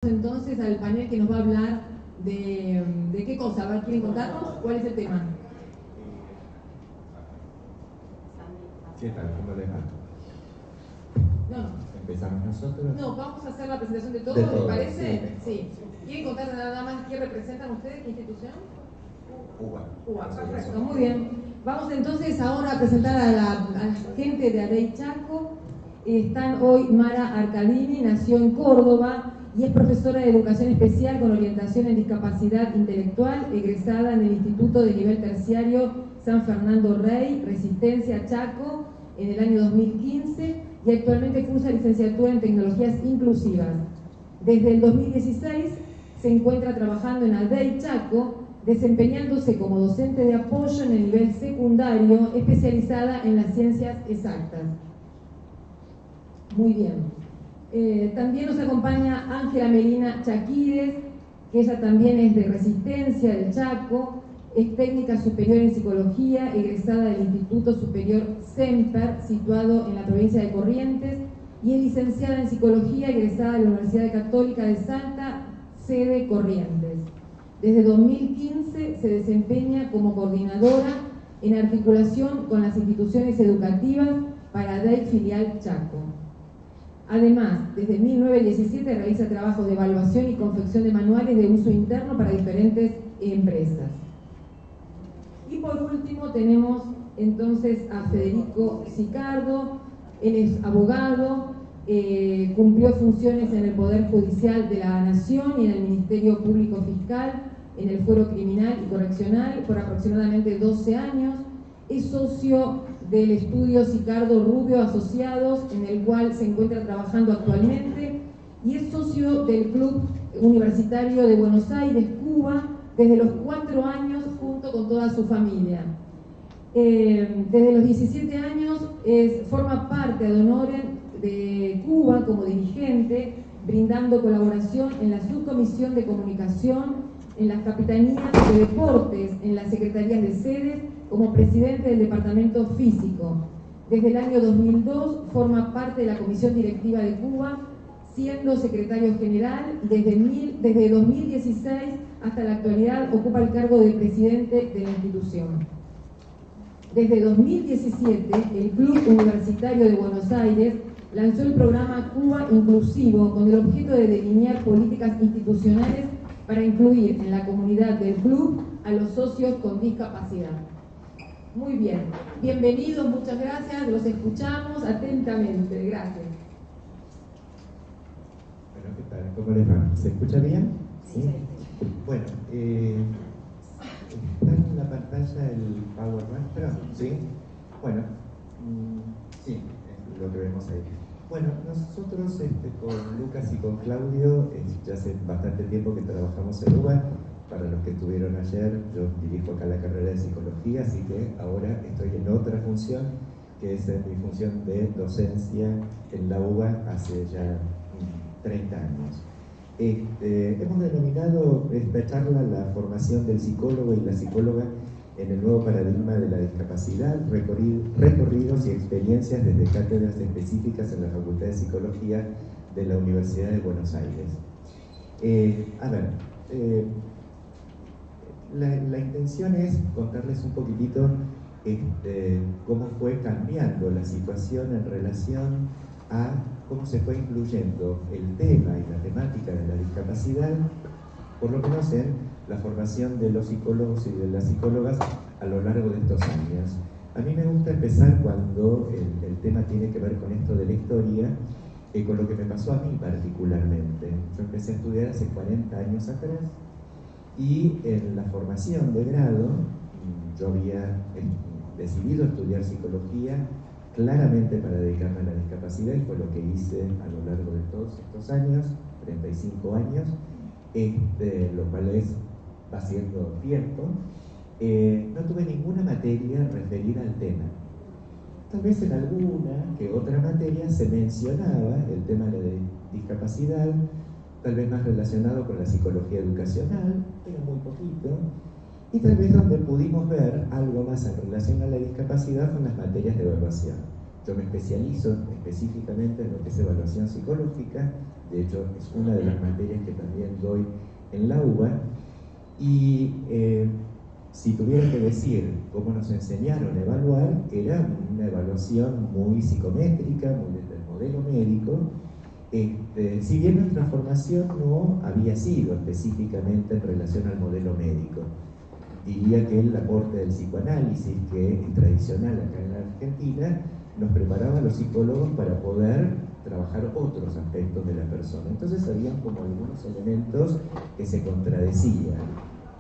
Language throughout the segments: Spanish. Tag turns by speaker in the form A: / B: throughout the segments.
A: Entonces al panel que nos va a hablar de qué cosa. A ver, ¿quieren contarnos? ¿Cuál es el tema?
B: ¿Qué tal? ¿Cómo les va?
A: No.
B: ¿Empezamos nosotros?
A: No, vamos a hacer la presentación de todos,
B: ¿les
A: parece? Sí. ¿Quieren contar nada más qué representan ustedes? ¿Qué institución? UBA, perfecto, muy bien. Vamos entonces ahora a presentar a la gente de ADEI Chaco. Están hoy Mara Arcadini, nació en Córdoba y es profesora de Educación Especial con orientación en discapacidad intelectual, egresada en el Instituto de Nivel Terciario San Fernando Rey, Resistencia Chaco, en el año 2015 y actualmente cursa licenciatura en Tecnologías Inclusivas. Desde el 2016 se encuentra trabajando en ADEI Chaco, desempeñándose como docente de apoyo en el nivel secundario, especializada en las ciencias exactas. Muy bien. También nos acompaña Ángela Melina Chaquires, que ella también es de Resistencia del Chaco, es técnica superior en psicología, egresada del Instituto Superior Semper, situado en la provincia de Corrientes, y es licenciada en psicología, egresada de la Universidad Católica de Salta, sede Corrientes. Desde 2015 se desempeña como coordinadora en articulación con las instituciones educativas para ADEI Filial Chaco. Además, desde 1917 realiza trabajos de evaluación y confección de manuales de uso interno para diferentes empresas. Y por último tenemos entonces a Federico Sicardo. Él es abogado, cumplió funciones en el Poder Judicial de la Nación y en el Ministerio Público Fiscal, en el Fuero Criminal y Correccional por aproximadamente 12 años. Es socio del estudio Sicardo Rubio Asociados, en el cual se encuentra trabajando actualmente, y es socio del Club Universitario de Buenos Aires, Cuba, desde los 4 años junto con toda su familia. Desde los 17 años forma parte ad honorem de Cuba como dirigente, brindando colaboración en la Subcomisión de Comunicación, en las Capitanías de Deportes, en las Secretarías de Sedes, como presidente del Departamento Físico. Desde el año 2002 forma parte de la Comisión Directiva de Cuba, siendo secretario general. Desde 2016 hasta la actualidad ocupa el cargo de presidente de la institución. Desde 2017, el Club Universitario de Buenos Aires lanzó el programa Cuba Inclusivo con el objeto de delinear políticas institucionales para incluir en la comunidad del club a los socios con discapacidad. Muy bien, bienvenidos, muchas gracias, los escuchamos atentamente, gracias.
B: Bueno, ¿qué tal? ¿Cómo les va? ¿Se escucha bien? ¿Sí? Bueno, ¿está en la pantalla el Power nuestro? ¿Sí? Bueno, sí, es lo que vemos ahí. Bueno, nosotros con Lucas y con Claudio ya hace bastante tiempo que trabajamos en UBA. Para los que estuvieron ayer, yo dirijo acá la carrera de psicología, así que ahora estoy en otra función, que es mi función de docencia en la UBA hace ya 30 años. Hemos denominado esta charla la formación del psicólogo y la psicóloga en el nuevo paradigma de la discapacidad, recorridos y experiencias desde cátedras específicas en la Facultad de Psicología de la Universidad de Buenos Aires. La intención es contarles un poquitito cómo fue cambiando la situación en relación a cómo se fue incluyendo el tema y la temática de la discapacidad, por lo menos en la formación de los psicólogos y de las psicólogas a lo largo de estos años. A mí me gusta empezar cuando el tema tiene que ver con esto de la historia, con lo que me pasó a mí particularmente. Yo empecé a estudiar hace 40 años atrás, y en la formación de grado yo había decidido estudiar psicología claramente para dedicarme a la discapacidad, y fue lo que hice a lo largo de todos estos años, 35 años, lo cual va siendo cierto. No tuve ninguna materia referida al tema. Tal vez en alguna que otra materia se mencionaba el tema de la discapacidad, tal vez más relacionado con la psicología educacional, pero muy poquito, y tal vez donde pudimos ver algo más en relación a la discapacidad son las materias de evaluación. Yo me especializo específicamente en lo que es evaluación psicológica, de hecho es una de las materias que también doy en la UBA, y si tuviera que decir cómo nos enseñaron a evaluar, era una evaluación muy psicométrica, muy desde el modelo médico. Si bien nuestra formación no había sido específicamente en relación al modelo médico, diría que el aporte del psicoanálisis, que es tradicional acá en la Argentina, nos preparaba a los psicólogos para poder trabajar otros aspectos de la persona. Entonces habían como algunos elementos que se contradecían.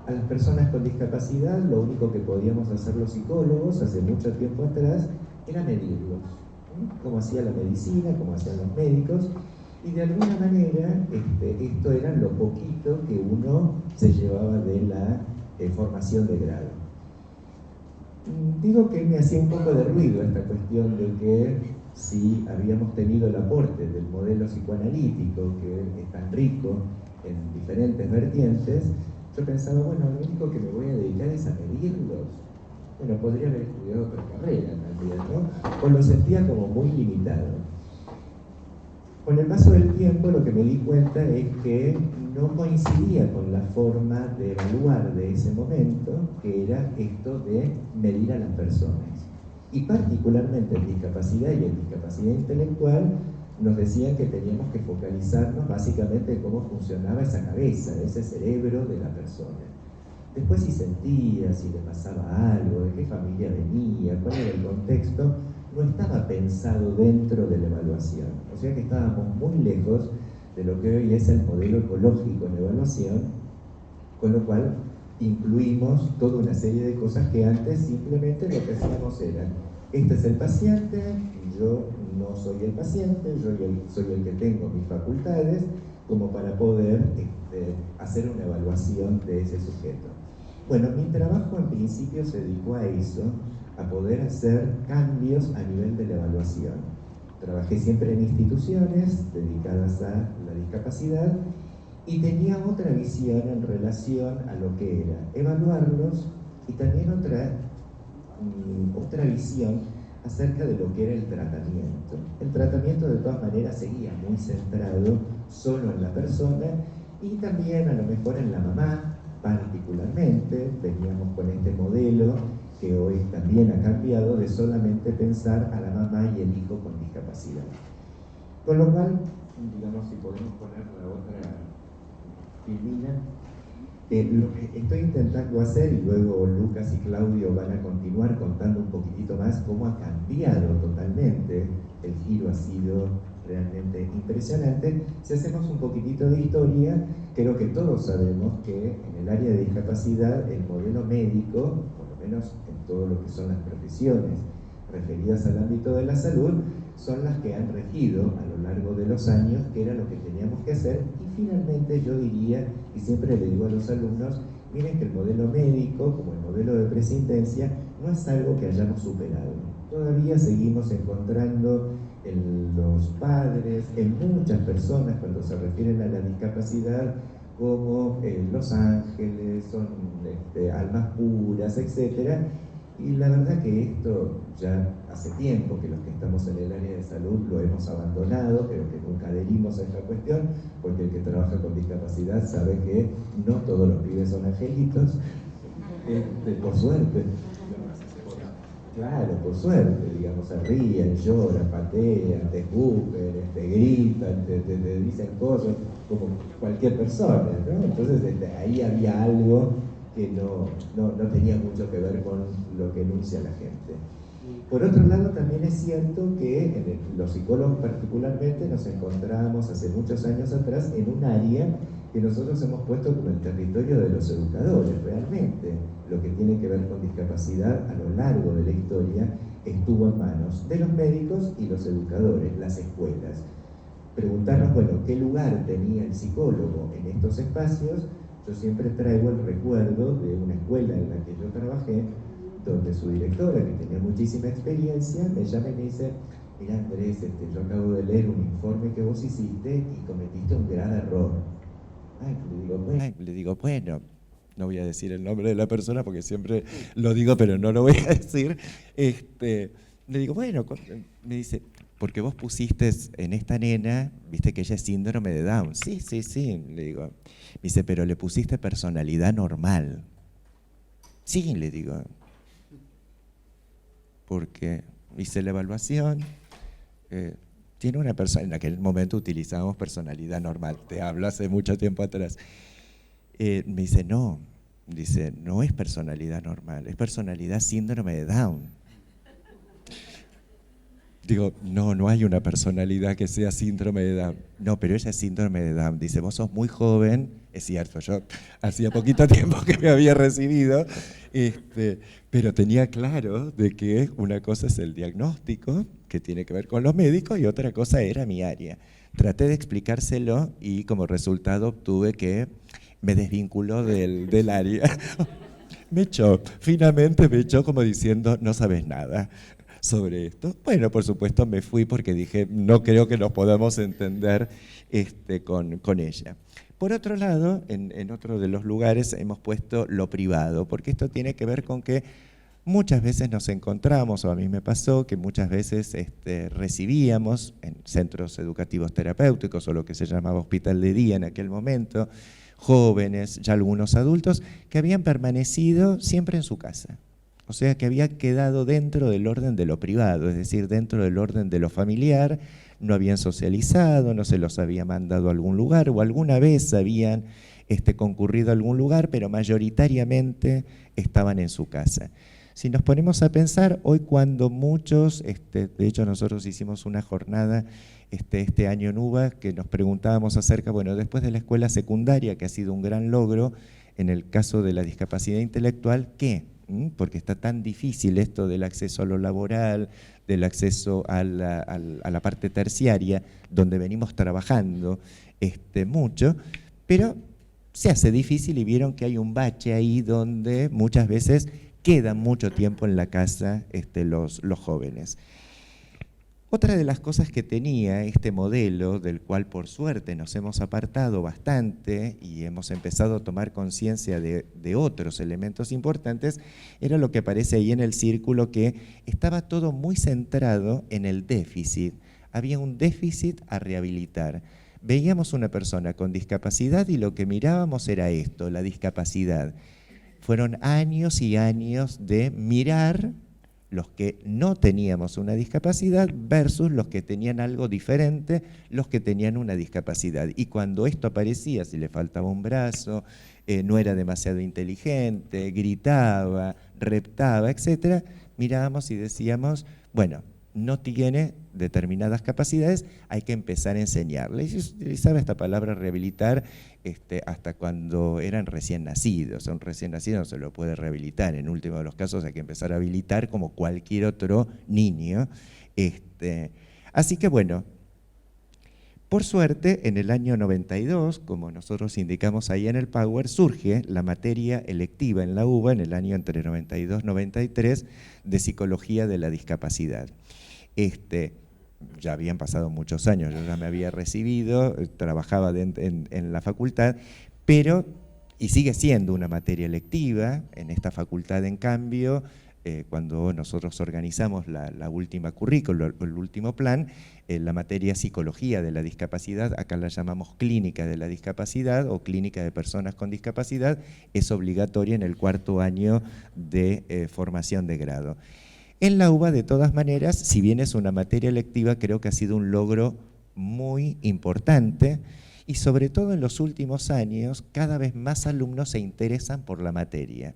B: A las personas con discapacidad lo único que podíamos hacer los psicólogos hace mucho tiempo atrás era medirlos, como hacía la medicina, como hacían los médicos, y de alguna manera esto era lo poquito que uno se llevaba de la formación de grado. Digo que me hacía un poco de ruido esta cuestión de que si habíamos tenido el aporte del modelo psicoanalítico, que es tan rico en diferentes vertientes, yo pensaba, bueno, lo único que me voy a dedicar es a medirlos. Bueno, podría haber estudiado otra carrera también, ¿no? O lo sentía como muy limitado. Con el paso del tiempo lo que me di cuenta es que no coincidía con la forma de evaluar de ese momento, que era esto de medir a las personas. Y particularmente en discapacidad y en discapacidad intelectual, nos decían que teníamos que focalizarnos básicamente en cómo funcionaba esa cabeza, ese cerebro de la persona. Después si sentía, si le pasaba algo, de qué familia venía, cuál era el contexto, no estaba pensado dentro de la evaluación. O sea que estábamos muy lejos de lo que hoy es el modelo ecológico en evaluación, con lo cual incluimos toda una serie de cosas que antes simplemente lo que hacíamos era, este es el paciente, yo no soy el paciente, yo soy el que tengo mis facultades, como para poder hacer una evaluación de ese sujeto. Bueno, mi trabajo en principio se dedicó a eso, a poder hacer cambios a nivel de la evaluación. Trabajé siempre en instituciones dedicadas a la discapacidad y tenía otra visión en relación a lo que era evaluarlos y también otra visión acerca de lo que era el tratamiento. El tratamiento de todas maneras seguía muy centrado solo en la persona y también a lo mejor en la mamá particularmente. Veníamos con este modelo que hoy también ha cambiado de solamente pensar a la mamá y el hijo con discapacidad. Con lo cual, digamos, si podemos poner la otra filmina, lo que estoy intentando hacer, y luego Lucas y Claudio van a continuar contando un poquitito más cómo ha cambiado totalmente, el giro ha sido realmente impresionante. Si hacemos un poquitito de historia, creo que todos sabemos que en el área de discapacidad el modelo médico, por lo menos en todo lo que son las profesiones referidas al ámbito de la salud, son las que han regido a lo largo de los años qué era lo que teníamos que hacer. Y finalmente yo diría, y siempre le digo a los alumnos, miren que el modelo médico, como el modelo de presintencia, no es algo que hayamos superado. Todavía seguimos encontrando en los padres, en muchas personas cuando se refieren a la discapacidad, como los ángeles, son almas puras, etc. Y la verdad que esto ya hace tiempo que los que estamos en el área de salud lo hemos abandonado, pero que nunca adherimos a esta cuestión, porque el que trabaja con discapacidad sabe que no todos los pibes son angelitos, por suerte. Claro, por suerte, digamos, se ríen, lloran, patean, te escupen, te gritan, te dicen cosas, como cualquier persona, ¿no? Entonces ahí había algo que no tenía mucho que ver con lo que enuncia la gente. Por otro lado, también es cierto que los psicólogos particularmente nos encontrábamos hace muchos años atrás en un área que nosotros hemos puesto como el territorio de los educadores. Realmente lo que tiene que ver con discapacidad a lo largo de la historia estuvo en manos de los médicos y los educadores, las escuelas. Preguntarnos, bueno, ¿qué lugar tenía el psicólogo en estos espacios? Yo siempre traigo el recuerdo de una escuela en la que yo trabajé, donde su directora, que tenía muchísima experiencia, me llama y me dice, mira Andrés, yo acabo de leer un informe que vos hiciste y cometiste un gran error. Le digo, bueno, no voy a decir el nombre de la persona porque siempre lo digo, pero no lo voy a decir. Le digo, bueno, me dice,
C: porque vos pusiste en esta nena, viste que ella es síndrome de Down. Sí, sí, sí, le digo. Me dice, pero le pusiste personalidad normal. Sí, le digo. Porque hice la evaluación, tiene una persona, en aquel momento utilizábamos personalidad normal, te hablo hace mucho tiempo atrás. Me dice, no es personalidad normal, es personalidad síndrome de Down. Digo, no hay una personalidad que sea síndrome de Down. No, pero ella es síndrome de Down. Dice, vos sos muy joven. Es cierto, yo hacía poquito tiempo que me había recibido, pero tenía claro de que una cosa es el diagnóstico, que tiene que ver con los médicos, y otra cosa era mi área. Traté de explicárselo y como resultado obtuve que me desvinculó del área. Finalmente me echó como diciendo, no sabes nada sobre esto. Bueno, por supuesto me fui porque dije, no creo que nos podamos entender con ella. Por otro lado, en otro de los lugares hemos puesto lo privado, porque esto tiene que ver con que muchas veces nos encontramos, o a mí me pasó, que muchas veces recibíamos en centros educativos terapéuticos o lo que se llamaba hospital de día en aquel momento, jóvenes, ya algunos adultos, que habían permanecido siempre en su casa. O sea, que había quedado dentro del orden de lo privado, es decir, dentro del orden de lo familiar, no habían socializado, no se los había mandado a algún lugar, o alguna vez habían concurrido a algún lugar, pero mayoritariamente estaban en su casa. Si nos ponemos a pensar, hoy cuando muchos, de hecho nosotros hicimos una jornada este año en UBA, que nos preguntábamos acerca, bueno, después de la escuela secundaria, que ha sido un gran logro, en el caso de la discapacidad intelectual, ¿qué? Porque está tan difícil esto del acceso a lo laboral, del acceso a la parte terciaria, donde venimos trabajando mucho, pero se hace difícil y vieron que hay un bache ahí donde muchas veces quedan mucho tiempo en la casa los jóvenes. Otra de las cosas que tenía este modelo, del cual por suerte nos hemos apartado bastante y hemos empezado a tomar conciencia de otros elementos importantes, era lo que aparece ahí en el círculo, que estaba todo muy centrado en el déficit. Había un déficit a rehabilitar. Veíamos una persona con discapacidad y lo que mirábamos era esto, la discapacidad. Fueron años y años de mirar los que no teníamos una discapacidad versus los que tenían algo diferente, los que tenían una discapacidad. Y cuando esto aparecía, si le faltaba un brazo, no era demasiado inteligente, gritaba, reptaba, etc., mirábamos y decíamos, bueno, no tiene determinadas capacidades, hay que empezar a enseñarle. Y se utilizaba esta palabra rehabilitar hasta cuando eran recién nacidos. A un recién nacido no se lo puede rehabilitar, en último de los casos hay que empezar a habilitar como cualquier otro niño. Así que bueno, por suerte en el año 92, como nosotros indicamos ahí en el Power, surge la materia electiva en la UBA en el año entre 92 y 93 de Psicología de la Discapacidad. Ya habían pasado muchos años, yo ya me había recibido, trabajaba en la facultad, y sigue siendo una materia electiva. En esta facultad, en cambio, cuando nosotros organizamos la última currícula, el último plan, la materia Psicología de la Discapacidad, acá la llamamos Clínica de la Discapacidad o Clínica de Personas con Discapacidad, es obligatoria en el cuarto año de formación de grado. En la UBA, de todas maneras, si bien es una materia electiva, creo que ha sido un logro muy importante y sobre todo en los últimos años cada vez más alumnos se interesan por la materia.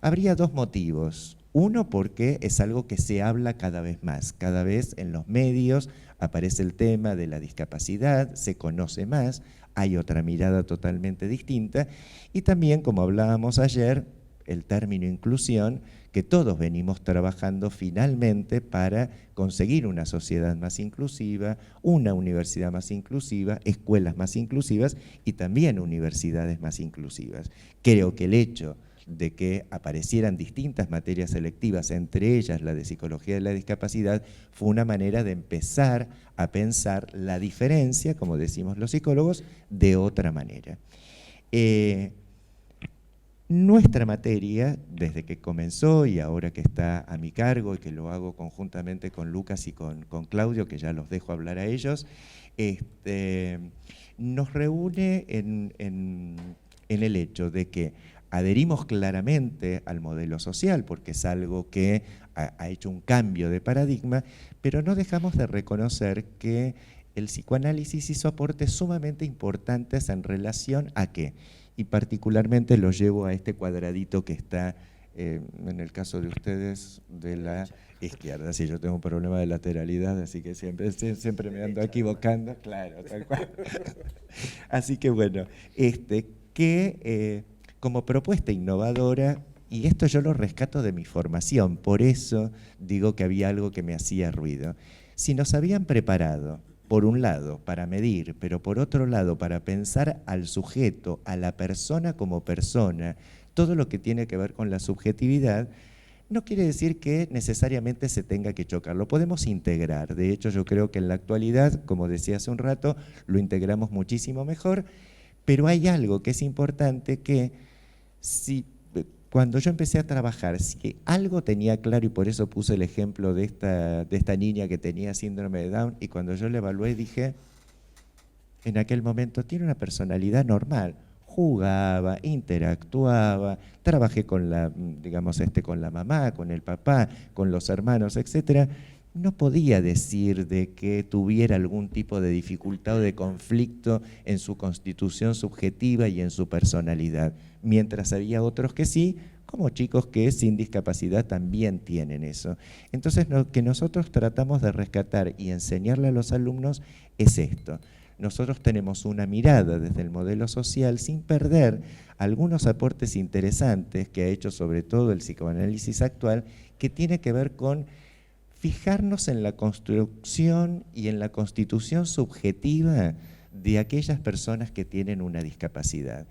C: Habría dos motivos. Uno, porque es algo que se habla cada vez más. Cada vez en los medios aparece el tema de la discapacidad, se conoce más, hay otra mirada totalmente distinta y también, como hablábamos ayer, el término inclusión, que todos venimos trabajando finalmente para conseguir una sociedad más inclusiva, una universidad más inclusiva, escuelas más inclusivas y también universidades más inclusivas. Creo que el hecho de que aparecieran distintas materias selectivas, entre ellas la de Psicología de la Discapacidad, fue una manera de empezar a pensar la diferencia, como decimos los psicólogos, de otra manera. Nuestra materia, desde que comenzó y ahora que está a mi cargo y que lo hago conjuntamente con Lucas y con Claudio, que ya los dejo hablar a ellos, nos reúne en el hecho de que adherimos claramente al modelo social, porque es algo que ha hecho un cambio de paradigma, pero no dejamos de reconocer que el psicoanálisis hizo aportes sumamente importantes en relación a qué. Y particularmente lo llevo a este cuadradito que está, en el caso de ustedes, de la izquierda. Sí, yo tengo un problema de lateralidad, así que siempre me ando equivocando, claro, tal cual. Así que bueno, como propuesta innovadora, y esto yo lo rescato de mi formación, por eso digo que había algo que me hacía ruido. Si nos habían preparado, por un lado, para medir, pero por otro lado, para pensar al sujeto, a la persona como persona, todo lo que tiene que ver con la subjetividad, no quiere decir que necesariamente se tenga que chocar, lo podemos integrar. De hecho, yo creo que en la actualidad, como decía hace un rato, lo integramos muchísimo mejor, pero hay algo que es importante que cuando yo empecé a trabajar, si algo tenía claro, y por eso puse el ejemplo de esta niña que tenía síndrome de Down, y cuando yo la evalué dije, en aquel momento tiene una personalidad normal, jugaba, interactuaba, trabajé con la mamá, con el papá, con los hermanos, etcétera. No podía decir de que tuviera algún tipo de dificultad o de conflicto en su constitución subjetiva y en su personalidad, mientras había otros que sí, como chicos que sin discapacidad también tienen eso. Entonces, lo que nosotros tratamos de rescatar y enseñarle a los alumnos es esto. Nosotros tenemos una mirada desde el modelo social sin perder algunos aportes interesantes que ha hecho sobre todo el psicoanálisis actual, que tiene que ver con fijarnos en la construcción y en la constitución subjetiva de aquellas personas que tienen una discapacidad.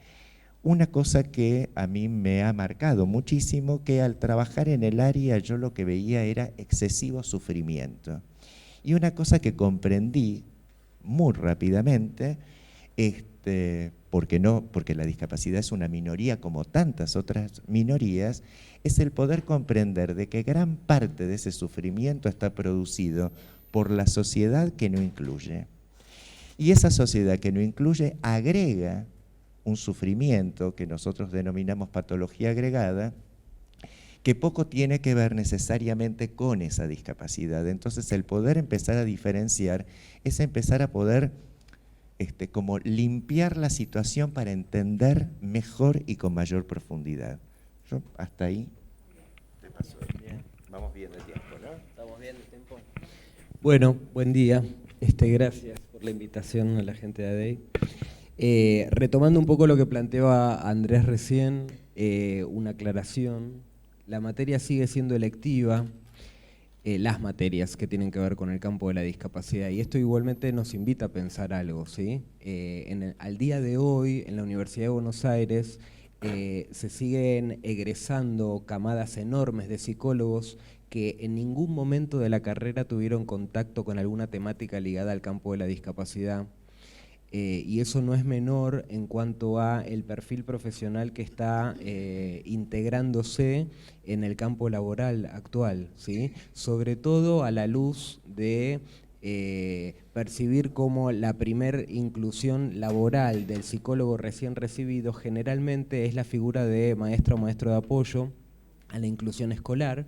C: Una cosa que a mí me ha marcado muchísimo, que al trabajar en el área yo lo que veía era excesivo sufrimiento. Y una cosa que comprendí muy rápidamente, porque la discapacidad es una minoría como tantas otras minorías, es el poder comprender de que gran parte de ese sufrimiento está producido por la sociedad que no incluye. Y esa sociedad que no incluye agrega un sufrimiento que nosotros denominamos patología agregada, que poco tiene que ver necesariamente con esa discapacidad. Entonces, el poder empezar a diferenciar es empezar a poder como limpiar la situación para entender mejor y con mayor profundidad. Yo hasta ahí te paso bien. Vamos bien de tiempo, ¿no?
D: ¿Estamos bien de tiempo? Bueno, buen día. Gracias por la invitación a la gente de ADEI. Retomando un poco lo que planteaba Andrés recién, una aclaración. La materia sigue siendo electiva, las materias que tienen que ver con el campo de la discapacidad, y esto igualmente nos invita a pensar algo, ¿sí? Al día de hoy, en la Universidad de Buenos Aires, se siguen egresando camadas enormes de psicólogos que en ningún momento de la carrera tuvieron contacto con alguna temática ligada al campo de la discapacidad. Y eso no es menor en cuanto a el perfil profesional que está integrándose en el campo laboral actual, ¿sí? Sobre todo a la luz de percibir como la primer inclusión laboral del psicólogo recién recibido generalmente es la figura de maestro o maestro de apoyo a la inclusión escolar,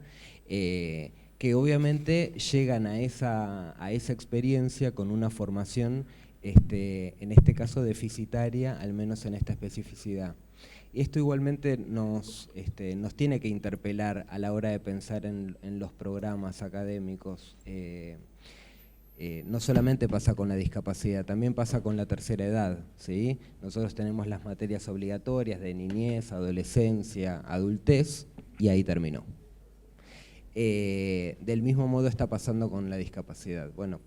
D: que obviamente llegan a esa experiencia con una formación en este caso deficitaria, al menos en esta especificidad. Esto igualmente nos tiene que interpelar a la hora de pensar en los programas académicos. No solamente pasa con la discapacidad, también pasa con la tercera edad, ¿sí? Nosotros tenemos las materias obligatorias de niñez, adolescencia, adultez, y ahí terminó. Del mismo modo está pasando con la discapacidad. Bueno,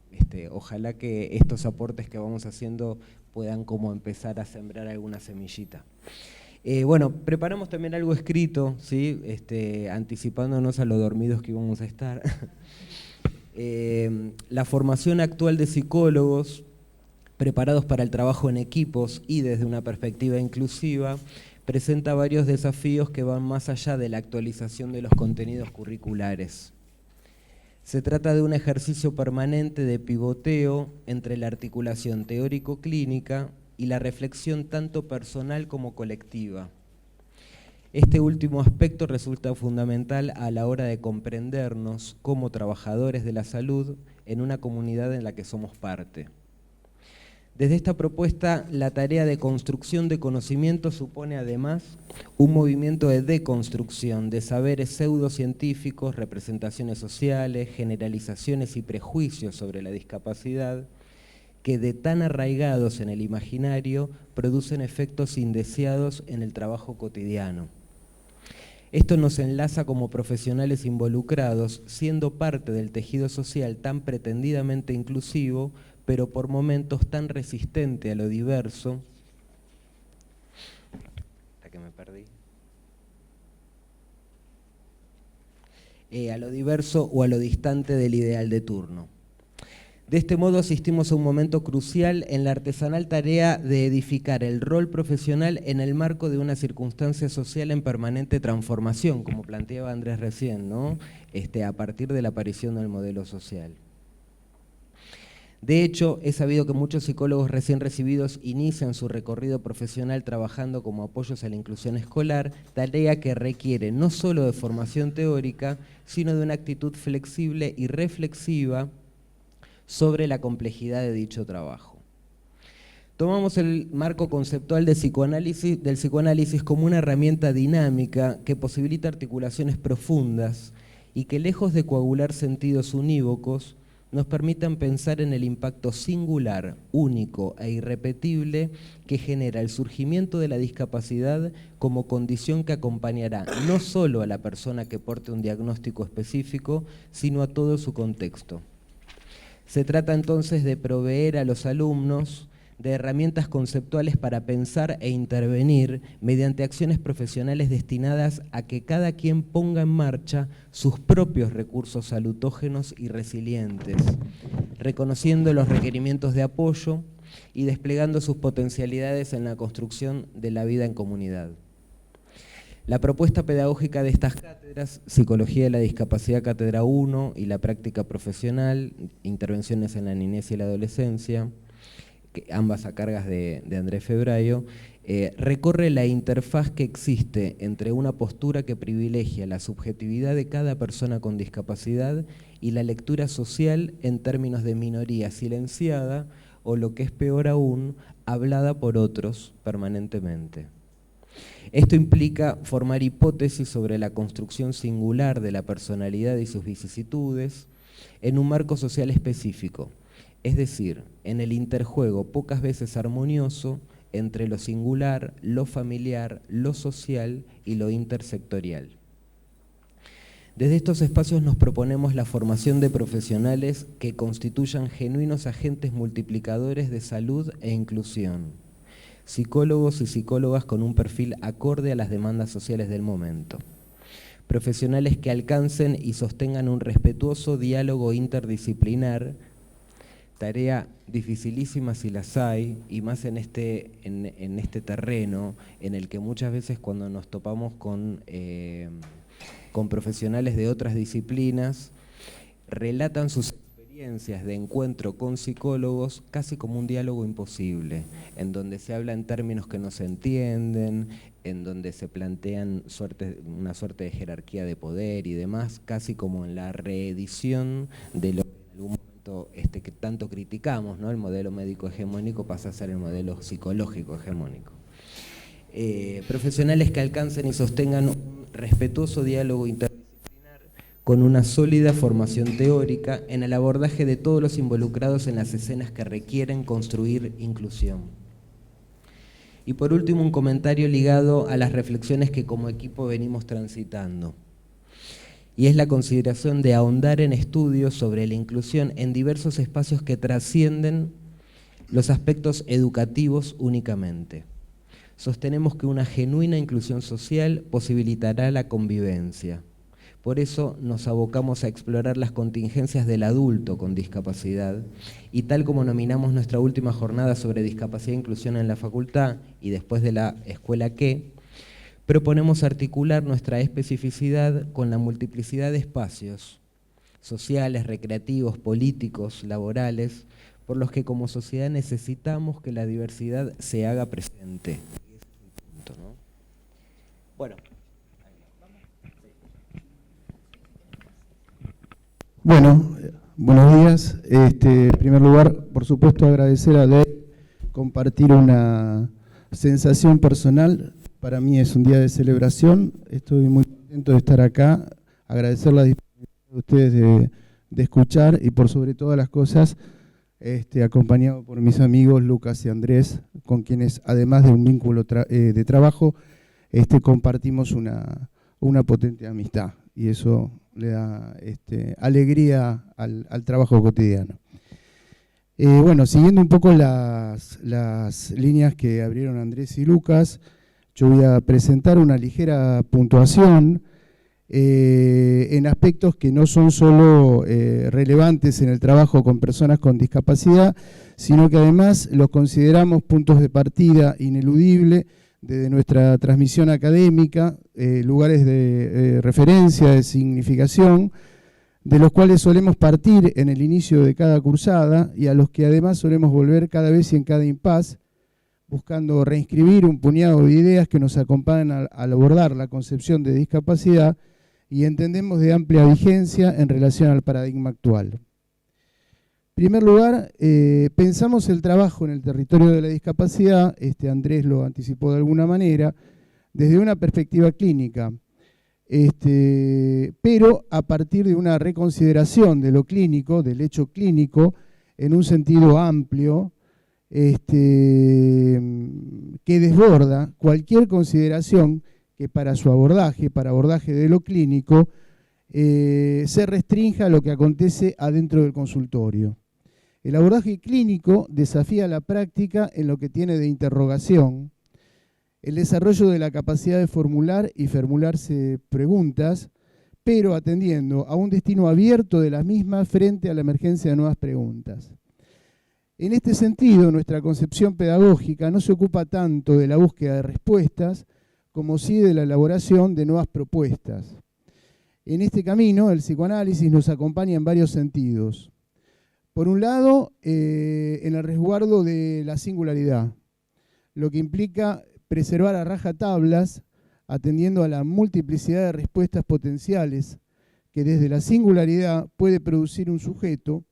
D: ojalá que estos aportes que vamos haciendo puedan como empezar a sembrar alguna semillita. Bueno, preparamos también algo escrito, ¿sí? Anticipándonos a lo dormidos que íbamos a estar. La formación actual de psicólogos preparados para el trabajo en equipos y desde una perspectiva inclusiva presenta varios desafíos que van más allá de la actualización de los contenidos curriculares. Se trata de un ejercicio permanente de pivoteo entre la articulación teórico-clínica y la reflexión tanto personal como colectiva. Este último aspecto resulta fundamental a la hora de comprendernos como trabajadores de la salud en una comunidad en la que somos parte. Desde esta propuesta, la tarea de construcción de conocimiento supone además un movimiento de deconstrucción de saberes pseudocientíficos, representaciones sociales, generalizaciones y prejuicios sobre la discapacidad, que de tan arraigados en el imaginario producen efectos indeseados en el trabajo cotidiano. Esto nos enlaza como profesionales involucrados, siendo parte del tejido social tan pretendidamente inclusivo, pero por momentos tan resistente a lo diverso. Hasta que me perdí. A lo diverso o a lo distante del ideal de turno. De este modo asistimos a un momento crucial en la artesanal tarea de edificar el rol profesional en el marco de una circunstancia social en permanente transformación, como planteaba Andrés recién, ¿no? A partir de la aparición del modelo social. De hecho, es sabido que muchos psicólogos recién recibidos inician su recorrido profesional trabajando como apoyos a la inclusión escolar, tarea que requiere no solo de formación teórica, sino de una actitud flexible y reflexiva sobre la complejidad de dicho trabajo. Tomamos el marco conceptual del psicoanálisis como una herramienta dinámica que posibilita articulaciones profundas y que, lejos de coagular sentidos unívocos, nos permitan pensar en el impacto singular, único e irrepetible que genera el surgimiento de la discapacidad como condición que acompañará no solo a la persona que porte un diagnóstico específico, sino a todo su contexto. Se trata entonces de proveer a los alumnos de herramientas conceptuales para pensar e intervenir mediante acciones profesionales destinadas a que cada quien ponga en marcha sus propios recursos salutógenos y resilientes, reconociendo los requerimientos de apoyo y desplegando sus potencialidades en la construcción de la vida en comunidad. La propuesta pedagógica de estas cátedras, Psicología de la Discapacidad Cátedra 1 y la práctica profesional, intervenciones en la niñez y la adolescencia, ambas a cargas de Andrés Febrayo, recorre la interfaz que existe entre una postura que privilegia la subjetividad de cada persona con discapacidad y la lectura social en términos de minoría silenciada o, lo que es peor aún, hablada por otros permanentemente. Esto implica formar hipótesis sobre la construcción singular de la personalidad y sus vicisitudes en un marco social específico, es decir, en el interjuego pocas veces armonioso entre lo singular, lo familiar, lo social y lo intersectorial. Desde estos espacios nos proponemos la formación de profesionales que constituyan genuinos agentes multiplicadores de salud e inclusión, psicólogos y psicólogas con un perfil acorde a las demandas sociales del momento, profesionales que alcancen y sostengan un respetuoso diálogo interdisciplinar, tarea dificilísima si las hay, y más en este terreno en el que muchas veces cuando nos topamos con profesionales de otras disciplinas, relatan sus experiencias de encuentro con psicólogos casi como un diálogo imposible, en donde se habla en términos que no se entienden, en donde se plantean una suerte de jerarquía de poder y demás, casi como en la reedición de lo que en algún momento que tanto criticamos, ¿no? El modelo médico hegemónico pasa a ser el modelo psicológico hegemónico. Profesionales que alcancen y sostengan un respetuoso diálogo interdisciplinar con una sólida formación teórica en el abordaje de todos los involucrados en las escenas que requieren construir inclusión. Y por último, un comentario ligado a las reflexiones que como equipo venimos transitando. Y es la consideración de ahondar en estudios sobre la inclusión en diversos espacios que trascienden los aspectos educativos únicamente. Sostenemos que una genuina inclusión social posibilitará la convivencia. Por eso nos abocamos a explorar las contingencias del adulto con discapacidad y, tal como nominamos nuestra última jornada sobre discapacidad e inclusión en la facultad y después de la escuela ¿Qué?, proponemos articular nuestra especificidad con la multiplicidad de espacios sociales, recreativos, políticos, laborales, por los que como sociedad necesitamos que la diversidad se haga presente. Ese es el punto, ¿no? Bueno.
E: Bueno, buenos días. En primer lugar, por supuesto, agradecer a Dave, compartir una sensación personal. Para mí es un día de celebración. Estoy muy contento de estar acá. Agradecer la disponibilidad de ustedes de escuchar y por sobre todas las cosas, acompañado por mis amigos Lucas y Andrés, con quienes, además de un vínculo de trabajo, compartimos una potente amistad. Y eso le da alegría al trabajo cotidiano. Bueno, siguiendo un poco las líneas que abrieron Andrés y Lucas, yo voy a presentar una ligera puntuación en aspectos que no son solo relevantes en el trabajo con personas con discapacidad, sino que además los consideramos puntos de partida ineludible desde nuestra transmisión académica, lugares de referencia, de significación, de los cuales solemos partir en el inicio de cada cursada y a los que además solemos volver cada vez y en cada impasse, buscando reinscribir un puñado de ideas que nos acompañan al abordar la concepción de discapacidad y entendemos de amplia vigencia en relación al paradigma actual. En primer lugar, pensamos el trabajo en el territorio de la discapacidad, Andrés lo anticipó de alguna manera, desde una perspectiva clínica, pero a partir de una reconsideración de lo clínico, del hecho clínico, en un sentido amplio, que desborda cualquier consideración que para su abordaje, para abordaje de lo clínico, se restrinja a lo que acontece adentro del consultorio. El abordaje clínico desafía la práctica en lo que tiene de interrogación, el desarrollo de la capacidad de formular y formularse preguntas, pero atendiendo a un destino abierto de las mismas frente a la emergencia de nuevas preguntas. En este sentido, nuestra concepción pedagógica no se ocupa tanto de la búsqueda de respuestas, como sí de la elaboración de nuevas propuestas. En este camino, el psicoanálisis nos acompaña en varios sentidos. Por un lado, en el resguardo de la singularidad, lo que implica preservar a rajatablas, atendiendo a la multiplicidad de respuestas potenciales que desde la singularidad puede producir un sujeto.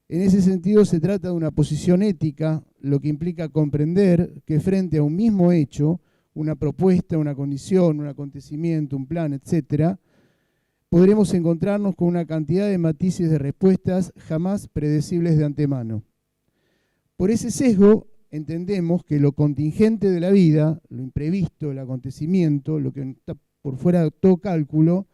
E: En ese sentido se trata de una posición ética, lo que implica comprender que frente a un mismo hecho, una propuesta, una condición, un acontecimiento, un plan, etc., podremos encontrarnos con una cantidad de matices de respuestas jamás predecibles de antemano. Por ese sesgo, entendemos que lo contingente de la vida, lo imprevisto, el acontecimiento, lo que está por fuera de todo cálculo,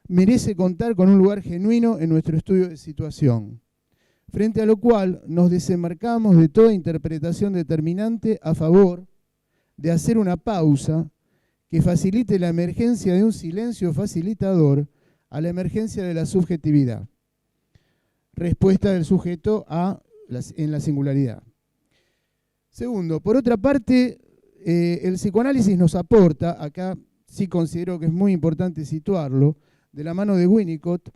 E: merece contar con un lugar genuino en nuestro estudio de situación, frente a lo cual nos desenmarcamos de toda interpretación determinante a favor de hacer una pausa que facilite la emergencia de un silencio facilitador a la emergencia de la subjetividad, respuesta del sujeto en la singularidad. Segundo, por otra parte, el psicoanálisis nos aporta, acá sí considero que es muy importante situarlo, de la mano de Winnicott,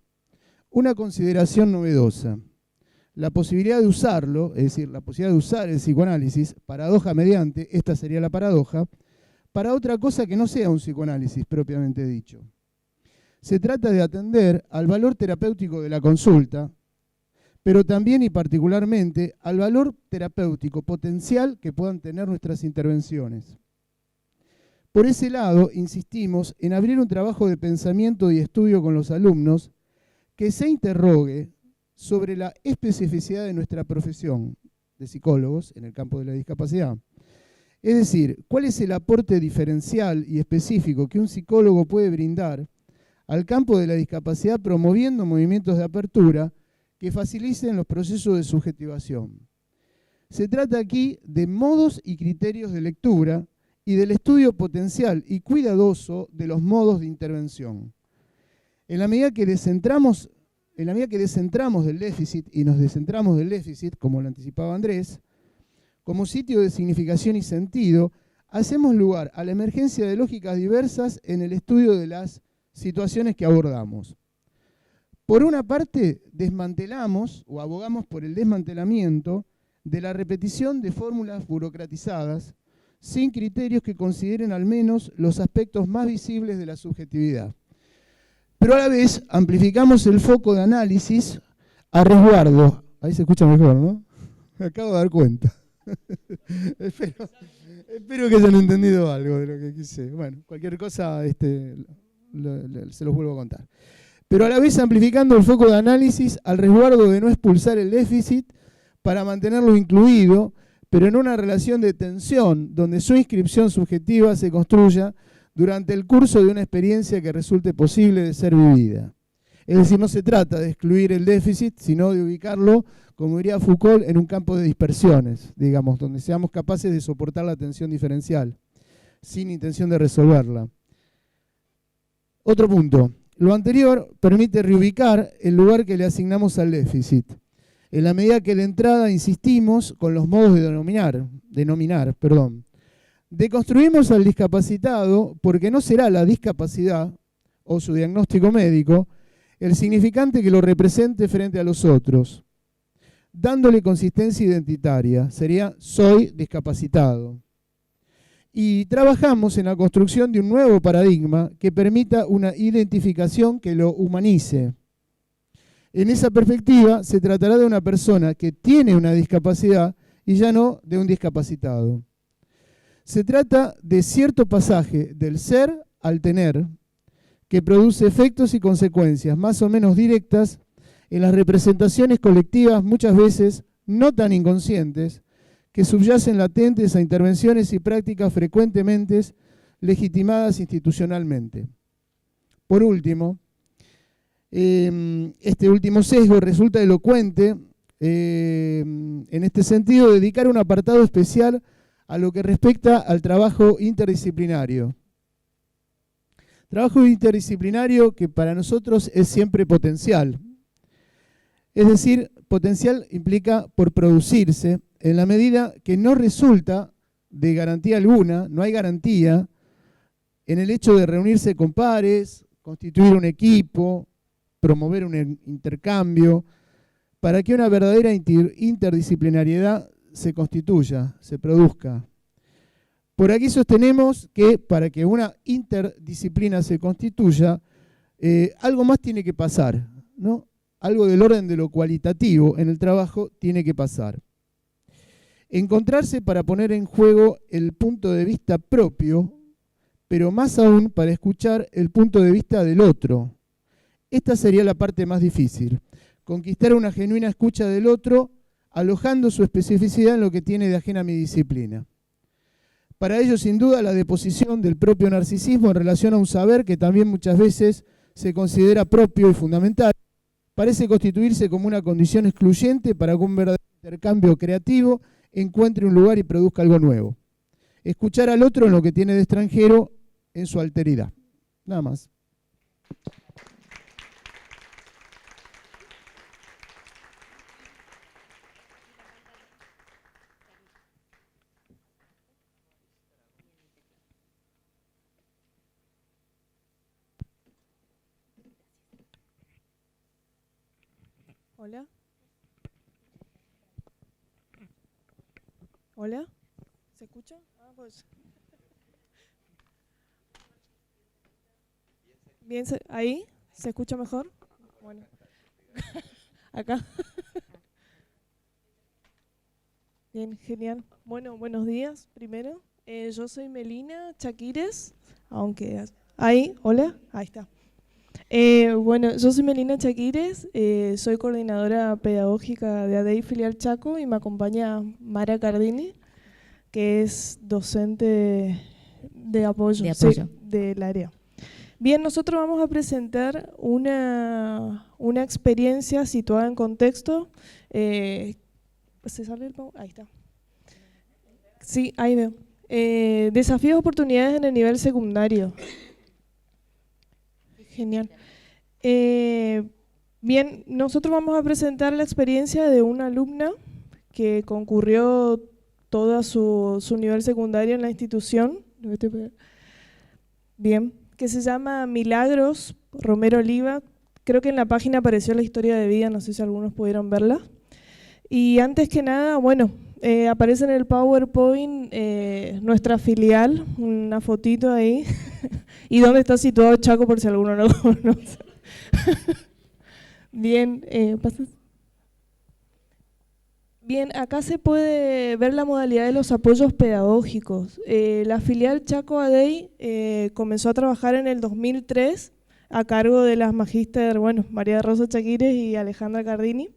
E: una consideración novedosa. La posibilidad de usarlo, es decir, la posibilidad de usar el psicoanálisis, paradoja mediante, esta sería la paradoja, para otra cosa que no sea un psicoanálisis propiamente dicho. Se trata de atender al valor terapéutico de la consulta, pero también y particularmente al valor terapéutico potencial que puedan tener nuestras intervenciones. Por ese lado, insistimos en abrir un trabajo de pensamiento y estudio con los alumnos que se interrogue sobre la especificidad de nuestra profesión de psicólogos en el campo de la discapacidad. Es decir, ¿cuál es el aporte diferencial y específico que un psicólogo puede brindar al campo de la discapacidad promoviendo movimientos de apertura que faciliten los procesos de subjetivación? Se trata aquí de modos y criterios de lectura y del estudio potencial y cuidadoso de los modos de intervención. En la medida que descentramos en la medida que descentramos del déficit y nos descentramos del déficit, como lo anticipaba Andrés, como sitio de significación y sentido, hacemos lugar a la emergencia de lógicas diversas en el estudio de las situaciones que abordamos. Por una parte, desmantelamos o abogamos por el desmantelamiento de la repetición de fórmulas burocratizadas sin criterios que consideren al menos los aspectos más visibles de la subjetividad. Pero a la vez amplificamos el foco de análisis a resguardo. Ahí se escucha mejor, ¿no? Me acabo de dar cuenta. Espero que hayan entendido algo de lo que quise. Bueno, cualquier cosa se los vuelvo a contar. Pero a la vez amplificando el foco de análisis al resguardo de no expulsar el déficit para mantenerlo incluido, pero en una relación de tensión donde su inscripción subjetiva se construya durante el curso de una experiencia que resulte posible de ser vivida. Es decir, no se trata de excluir el déficit, sino de ubicarlo, como diría Foucault, en un campo de dispersiones, digamos, donde seamos capaces de soportar la tensión diferencial, sin intención de resolverla. Otro punto. Lo anterior permite reubicar el lugar que le asignamos al déficit, en la medida que de entrada insistimos con los modos de denominar. Deconstruimos al discapacitado porque no será la discapacidad o su diagnóstico médico el significante que lo represente frente a los otros, dándole consistencia identitaria. Sería soy discapacitado. Y trabajamos en la construcción de un nuevo paradigma que permita una identificación que lo humanice. En esa perspectiva se tratará de una persona que tiene una discapacidad y ya no de un discapacitado. Se trata de cierto pasaje del ser al tener que produce efectos y consecuencias más o menos directas en las representaciones colectivas, muchas veces no tan inconscientes, que subyacen latentes a intervenciones y prácticas frecuentemente legitimadas institucionalmente. Por último, este último sesgo resulta elocuente en este sentido, dedicar un apartado especial a lo que respecta al trabajo interdisciplinario. Trabajo interdisciplinario que para nosotros es siempre potencial. Es decir, potencial implica por producirse, en la medida que no resulta de garantía alguna, no hay garantía en el hecho de reunirse con pares, constituir un equipo, promover un intercambio, para que una verdadera interdisciplinariedad se constituya, se produzca. Por aquí sostenemos que para que una interdisciplina se constituya, algo más tiene que pasar, ¿no? Algo del orden de lo cualitativo en el trabajo tiene que pasar. Encontrarse para poner en juego el punto de vista propio, pero más aún para escuchar el punto de vista del otro. Esta sería la parte más difícil, conquistar una genuina escucha del otro, alojando su especificidad en lo que tiene de ajena a mi disciplina. Para ello, sin duda, la deposición del propio narcisismo en relación a un saber que también muchas veces se considera propio y fundamental, parece constituirse como una condición excluyente para que un verdadero intercambio creativo encuentre un lugar y produzca algo nuevo. Escuchar al otro en lo que tiene de extranjero en su alteridad. Nada más.
F: Hola. Hola. ¿Se escucha? Ah, pues. Bien, ¿ahí? ¿Se escucha mejor? Bueno. Acá. Bien, genial. Bueno, buenos días primero. Yo soy Melina Chaquires, aunque... Ahí, hola, ahí está. Bueno, yo soy Melina Chaquires, soy coordinadora pedagógica de ADEI Filial Chaco y me acompaña Mara Cardini, que es docente de apoyo, sí, del área. Bien, nosotros vamos a presentar una experiencia situada en contexto. ¿Se sale el PowerPoint? Ahí está. Sí, ahí veo. Desafíos y oportunidades en el nivel secundario. Genial. Bien, nosotros vamos a presentar la experiencia de una alumna que concurrió todo su nivel secundario en la institución. Bien, que se llama Milagros Romero Oliva. Creo que en la página apareció la historia de vida, no sé si algunos pudieron verla. Y antes que nada, bueno, aparece en el PowerPoint nuestra filial, una fotito ahí, y dónde está situado Chaco por si alguno no lo conoce. Bien, ¿pasas? Bien, acá se puede ver la modalidad de los apoyos pedagógicos. La filial Chaco ADEI comenzó a trabajar en el 2003 a cargo de las magíster, bueno, María Rosa Chaquires y Alejandra Cardini.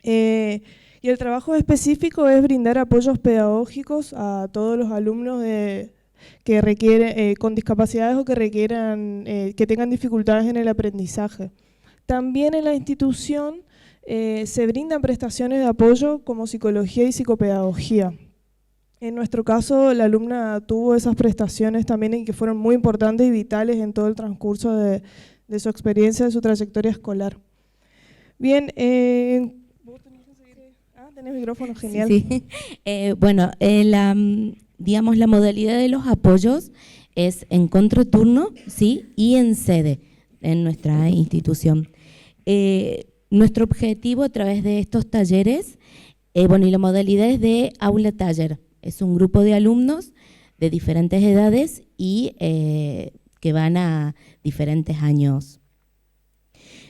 F: Y el trabajo específico es brindar apoyos pedagógicos a todos los alumnos que requieren, con discapacidades o que requieran, que tengan dificultades en el aprendizaje. También en la institución se brindan prestaciones de apoyo como psicología y psicopedagogía. En nuestro caso, la alumna tuvo esas prestaciones también y que fueron muy importantes y vitales en todo el transcurso de su experiencia, de su trayectoria escolar. Bien, ¿vos tenés que seguir? Tenés micrófono, genial.
G: Sí. Bueno, digamos, la modalidad de los apoyos es en contraturno, ¿sí? Y en sede en nuestra institución. Nuestro objetivo a través de estos talleres, bueno, y la modalidad es de aula-taller. Es un grupo de alumnos de diferentes edades y que van a diferentes años.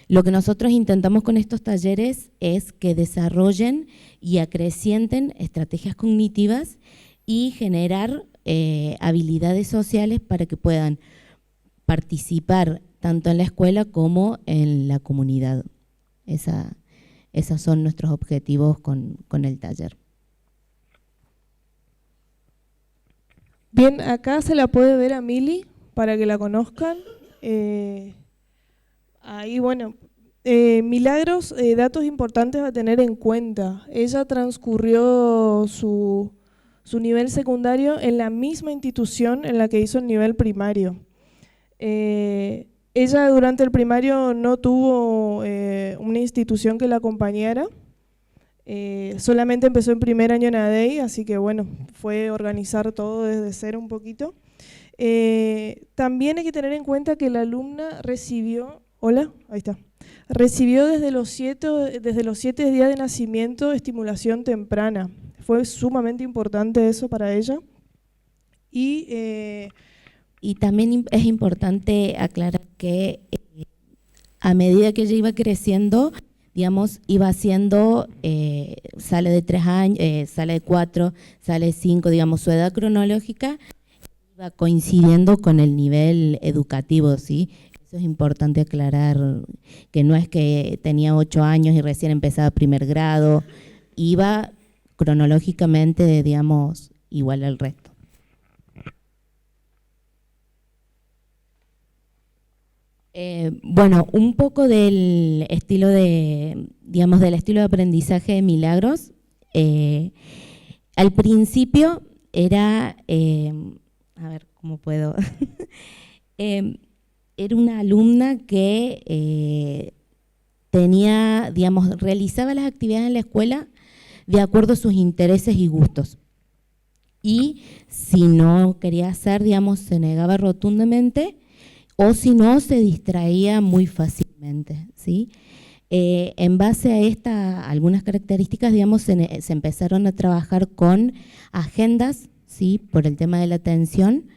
G: Lo que nosotros intentamos con estos talleres es que desarrollen y acrecienten estrategias cognitivas y generar habilidades sociales para que puedan participar tanto en la escuela como en la comunidad. Esos son nuestros objetivos con el taller.
F: Bien, acá se la puede ver a Mili para que la conozcan. Ahí, bueno, Milagros, datos importantes a tener en cuenta. Ella transcurrió su nivel secundario en la misma institución en la que hizo el nivel primario. Ella durante el primario no tuvo una institución que la acompañara, solamente empezó en primer año en ADEI, así que bueno, fue organizar todo desde cero un poquito. También hay que tener en cuenta que la alumna recibió, recibió desde los 7 días de nacimiento estimulación temprana. Fue sumamente importante eso para ella.
G: Y también es importante aclarar que a medida que ella iba creciendo, digamos, iba haciendo, sale de 3 años, sale de 4, sale de 5, digamos, su edad cronológica iba coincidiendo con el nivel educativo, ¿sí? Eso es importante aclarar, que no es que tenía 8 años y recién empezaba primer grado, iba cronológicamente, digamos, igual al resto. Bueno, un poco del estilo del estilo de aprendizaje de Milagros. Al principio era, a ver, ¿cómo puedo? Era una alumna que tenía, digamos, realizaba las actividades en la escuela de acuerdo a sus intereses y gustos. Y si no quería hacer, digamos, se negaba rotundamente, o si no, se distraía muy fácilmente, ¿sí? En base a algunas características, digamos, se empezaron a trabajar con agendas, ¿sí? Por el tema de la atención,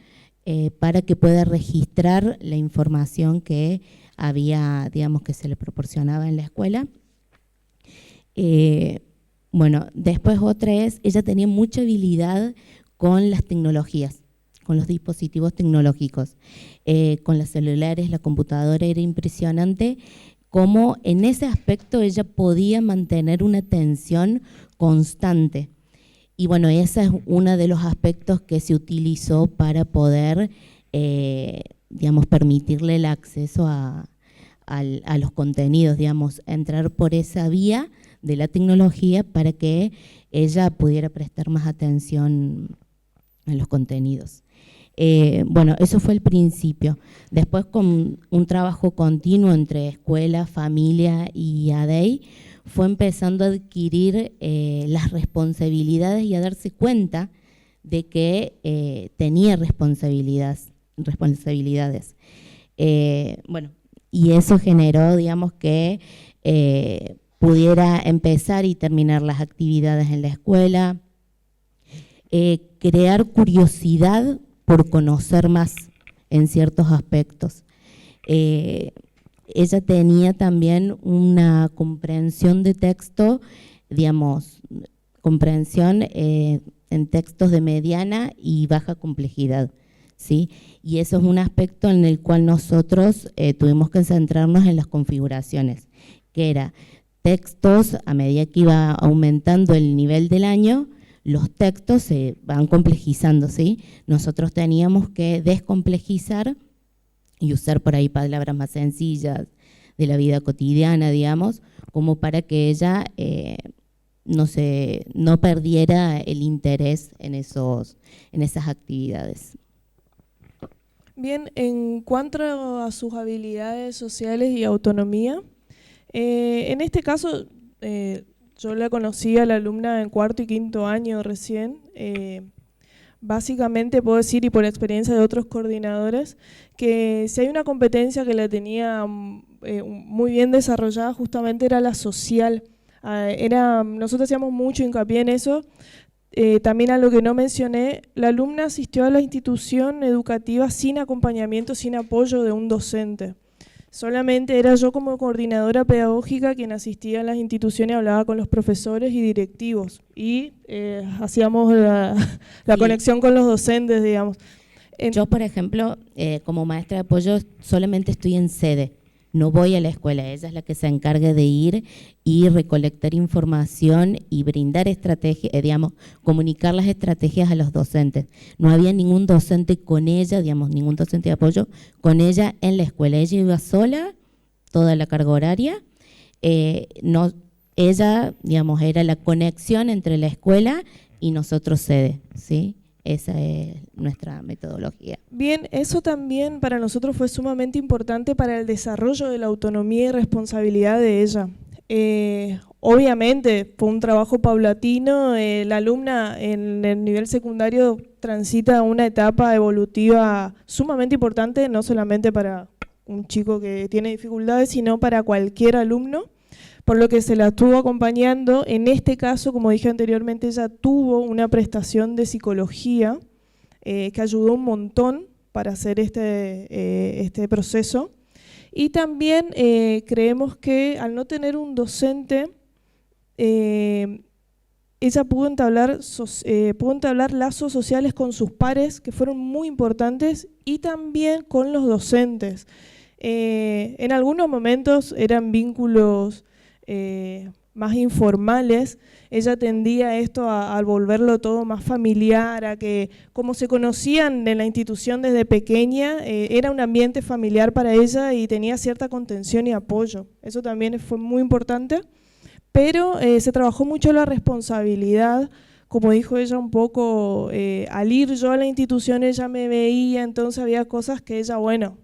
G: para que pueda registrar la información que había, digamos, que se le proporcionaba en la escuela. Bueno, después otra es, ella tenía mucha habilidad con las tecnologías, con los dispositivos tecnológicos, con los celulares, la computadora. Era impresionante cómo en ese aspecto ella podía mantener una atención constante. Y bueno, ese es uno de los aspectos que se utilizó para poder, digamos, permitirle el acceso a los contenidos, digamos, entrar por esa vía de la tecnología para que ella pudiera prestar más atención a los contenidos. Bueno, eso fue el principio. Después, con un trabajo continuo entre escuela, familia y ADEI, fue empezando a adquirir las responsabilidades y a darse cuenta de que tenía responsabilidades. Bueno, y eso generó, digamos, que pudiera empezar y terminar las actividades en la escuela, crear curiosidad por conocer más en ciertos aspectos. Ella tenía también una comprensión de texto, digamos, comprensión en textos de mediana y baja complejidad, ¿sí? Y eso es un aspecto en el cual nosotros tuvimos que centrarnos en las configuraciones, que era textos, a medida que iba aumentando el nivel del año, los textos se van complejizando, ¿sí? Nosotros teníamos que descomplejizar y usar por ahí palabras más sencillas de la vida cotidiana, digamos, como para que ella no perdiera el interés en esas actividades.
F: Bien, en cuanto a sus habilidades sociales y autonomía, en este caso yo la conocí a la alumna en cuarto y quinto año recién. Básicamente puedo decir, y por experiencia de otros coordinadores, que si hay una competencia que la tenía muy bien desarrollada, justamente era la social. Nosotros hacíamos mucho hincapié en eso. También a lo que no mencioné, la alumna asistió a la institución educativa sin acompañamiento, sin apoyo de un docente. Solamente era yo como coordinadora pedagógica quien asistía a las instituciones y hablaba con los profesores y directivos. Y hacíamos la conexión con los docentes, digamos.
G: Yo, por ejemplo, como maestra de apoyo, solamente estoy en sede. No voy a la escuela, ella es la que se encarga de ir y recolectar información y brindar estrategias, digamos, comunicar las estrategias a los docentes. No había ningún docente con ella, digamos, ningún docente de apoyo con ella en la escuela. Ella iba sola, toda la carga horaria. Ella, digamos, era la conexión entre la escuela y nosotros sede, ¿sí? Esa es nuestra metodología.
F: Bien, eso también para nosotros fue sumamente importante para el desarrollo de la autonomía y responsabilidad de ella. Obviamente fue un trabajo paulatino, la alumna en el nivel secundario transita una etapa evolutiva sumamente importante, no solamente para un chico que tiene dificultades, sino para cualquier alumno, por lo que se la estuvo acompañando. En este caso, como dije anteriormente, ella tuvo una prestación de psicología que ayudó un montón para hacer este proceso. Y también creemos que al no tener un docente, ella pudo entablar lazos sociales con sus pares que fueron muy importantes y también con los docentes. En algunos momentos eran vínculos más informales. Ella tendía a esto a volverlo todo más familiar, a que como se conocían en la institución desde pequeña, era un ambiente familiar para ella y tenía cierta contención y apoyo. Eso también fue muy importante, pero se trabajó mucho la responsabilidad. Como dijo ella un poco, al ir yo a la institución ella me veía, entonces había cosas que ella, bueno,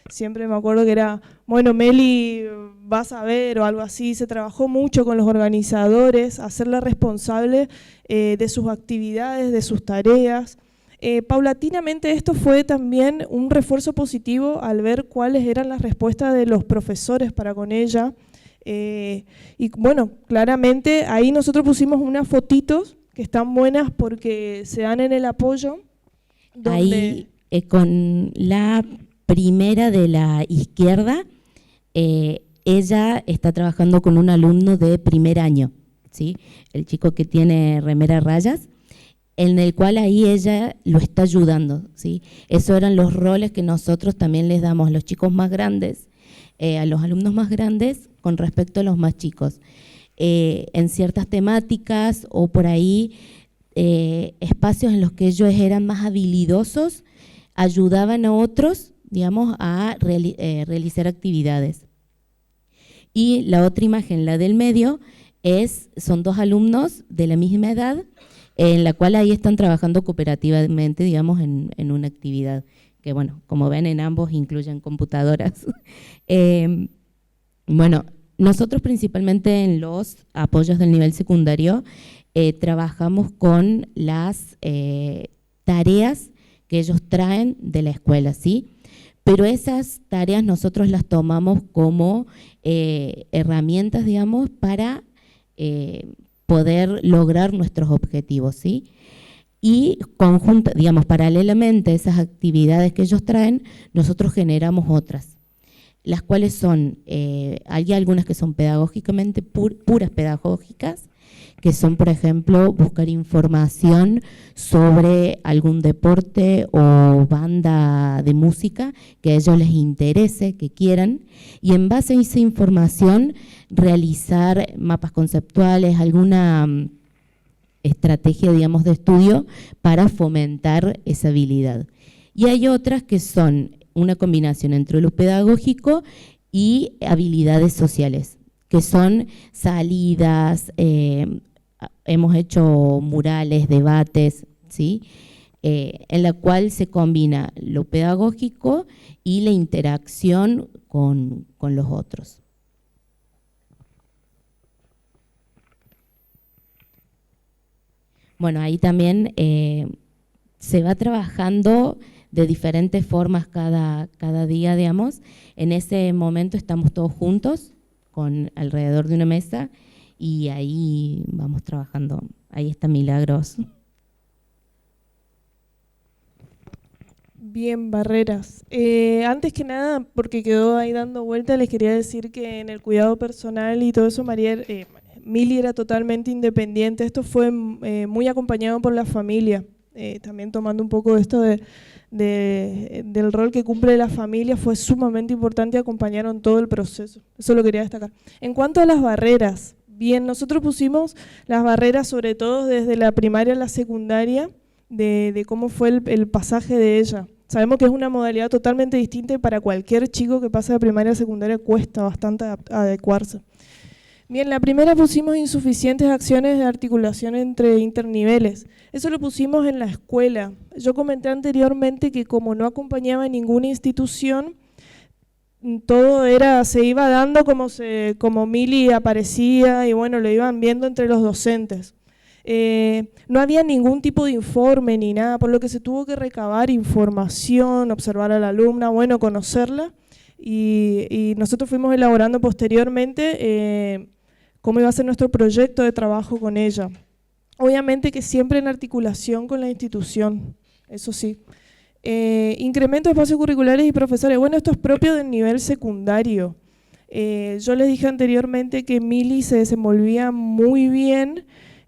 F: siempre me acuerdo que era, bueno, Meli, vas a ver o algo así. Se trabajó mucho con los organizadores, hacerla responsable de sus actividades, de sus tareas. Paulatinamente esto fue también un refuerzo positivo al ver cuáles eran las respuestas de los profesores para con ella. Y bueno, claramente ahí nosotros pusimos unas fotitos que están buenas porque se dan en el apoyo.
G: Ahí con la primera de la izquierda, ella está trabajando con un alumno de primer año, ¿sí? El chico que tiene remera a rayas, en el cual ahí ella lo está ayudando, ¿sí? Esos eran los roles que nosotros también les damos a los chicos más grandes, a los alumnos más grandes con respecto a los más chicos. En ciertas temáticas o por ahí espacios en los que ellos eran más habilidosos, ayudaban a otros, digamos, a realizar actividades. Y la otra imagen, la del medio, son dos alumnos de la misma edad en la cual ahí están trabajando cooperativamente, digamos, en una actividad que, bueno, como ven, en ambos incluyen computadoras. Bueno, nosotros principalmente en los apoyos del nivel secundario trabajamos con las tareas que ellos traen de la escuela, ¿sí? Pero esas tareas nosotros las tomamos como herramientas, digamos, para poder lograr nuestros objetivos, ¿sí? Y digamos, paralelamente a esas actividades que ellos traen, nosotros generamos otras, las cuales son, hay algunas que son pedagógicamente puras pedagógicas, que son, por ejemplo, buscar información sobre algún deporte o banda de música que a ellos les interese, que quieran, y en base a esa información realizar mapas conceptuales, alguna estrategia, digamos, de estudio para fomentar esa habilidad. Y hay otras que son una combinación entre lo pedagógico y habilidades sociales, que son salidas, hemos hecho murales, debates, ¿sí? En la cual se combina lo pedagógico y la interacción con los otros. Bueno, ahí también se va trabajando de diferentes formas cada día, digamos. En ese momento estamos todos juntos, alrededor de una mesa, y ahí vamos trabajando. Ahí está Milagros.
F: Bien, barreras. Antes que nada, porque quedó ahí dando vuelta, les quería decir que en el cuidado personal y todo eso, Mili era totalmente independiente. Esto fue muy acompañado por la familia, también tomando un poco esto del rol que cumple la familia. Fue sumamente importante y acompañaron todo el proceso. Eso lo quería destacar. En cuanto a las barreras, bien, nosotros pusimos las barreras sobre todo desde la primaria a la secundaria, de cómo fue el pasaje de ella. Sabemos que es una modalidad totalmente distinta y para cualquier chico que pase de primaria a secundaria cuesta bastante adecuarse. Bien, la primera pusimos insuficientes acciones de articulación entre interniveles. Eso lo pusimos en la escuela. Yo comenté anteriormente que como no acompañaba en ninguna institución, todo se iba dando como Mili aparecía y bueno, lo iban viendo entre los docentes. No había ningún tipo de informe ni nada, por lo que se tuvo que recabar información, observar a la alumna, bueno, conocerla, y nosotros fuimos elaborando posteriormente cómo iba a ser nuestro proyecto de trabajo con ella. Obviamente que siempre en articulación con la institución, eso sí. Incremento de espacios curriculares y profesores, bueno, esto es propio del nivel secundario. Yo les dije anteriormente que Mili se desenvolvía muy bien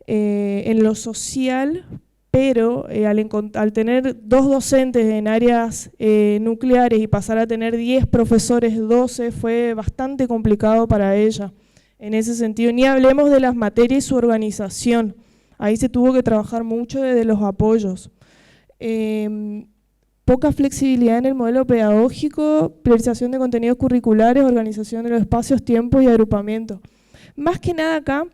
F: en lo social, pero al tener 2 docentes en áreas nucleares y pasar a tener 10 profesores, 12, fue bastante complicado para ella en ese sentido. Ni hablemos de las materias y su organización. Ahí se tuvo que trabajar mucho desde los apoyos. Poca flexibilidad en el modelo pedagógico, priorización de contenidos curriculares, organización de los espacios, tiempos y agrupamiento. Más que nada acá,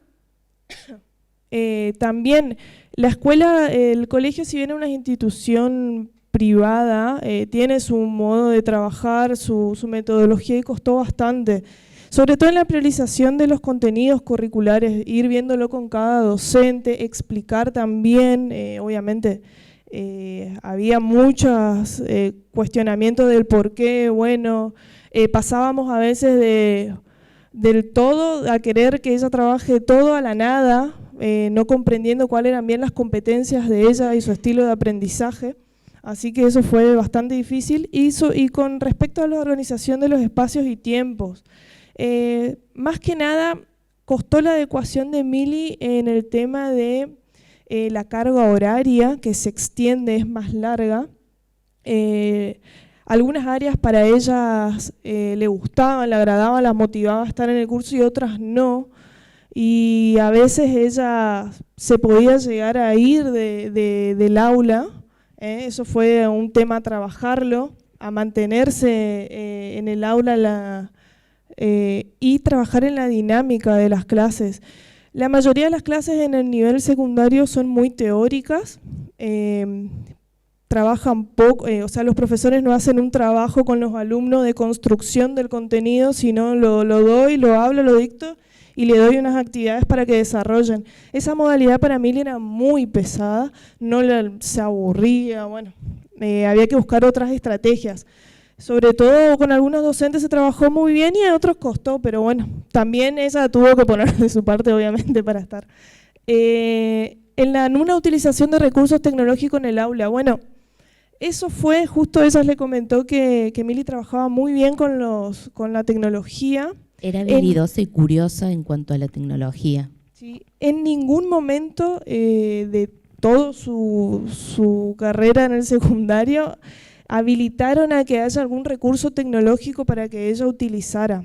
F: también la escuela, el colegio, si bien es una institución privada, tiene su modo de trabajar, su metodología, y costó bastante. Sobre todo en la priorización de los contenidos curriculares, ir viéndolo con cada docente, explicar también, obviamente había muchos cuestionamientos del por qué, bueno, pasábamos a veces del todo a querer que ella trabaje todo a la nada, no comprendiendo cuáles eran bien las competencias de ella y su estilo de aprendizaje. Así que eso fue bastante difícil. Y con respecto a la organización de los espacios y tiempos, más que nada costó la adecuación de Mili en el tema de la carga horaria, que se extiende, es más larga. Algunas áreas para ellas le gustaban, le agradaban, las motivaba a estar en el curso y otras no. Y a veces ella se podía llegar a ir del aula, eso fue un tema a trabajarlo, a mantenerse en el aula y trabajar en la dinámica de las clases. La mayoría de las clases en el nivel secundario son muy teóricas, trabajan poco, o sea, los profesores no hacen un trabajo con los alumnos de construcción del contenido, sino lo doy, lo hablo, lo dicto y le doy unas actividades para que desarrollen. Esa modalidad para mí era muy pesada, se aburría, bueno, había que buscar otras estrategias. Sobre todo con algunos docentes se trabajó muy bien y a otros costó, pero bueno, también ella tuvo que poner de su parte obviamente para estar. En una utilización de recursos tecnológicos en el aula, bueno, eso fue, justo ella le comentó que Mili trabajaba muy bien con la tecnología.
G: Era habilidosa y curiosa en cuanto a la tecnología.
F: Sí, en ningún momento de toda su carrera en el secundario habilitaron a que haya algún recurso tecnológico para que ella utilizara.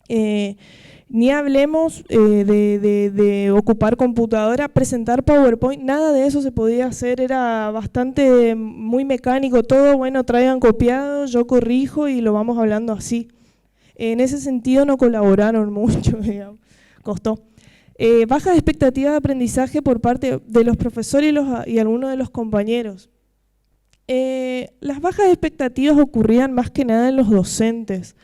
F: Ni hablemos de ocupar computadora, presentar PowerPoint, nada de eso se podía hacer, era bastante muy mecánico, todo, bueno, traigan copiado, yo corrijo y lo vamos hablando así. En ese sentido no colaboraron mucho, digamos, costó. Bajas expectativas de aprendizaje por parte de los profesores y algunos de los compañeros. Las bajas expectativas ocurrían más que nada en los docentes,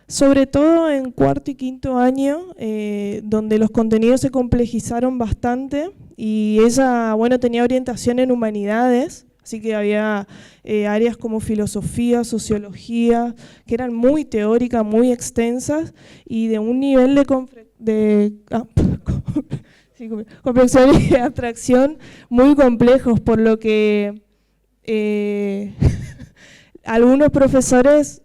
F: sobre todo en cuarto y quinto año, donde los contenidos se complejizaron bastante y ella, bueno, tenía orientación en humanidades, así que había áreas como filosofía, sociología, que eran muy teóricas, muy extensas y de un nivel de comprensión y abstracción muy complejos, por lo que algunos profesores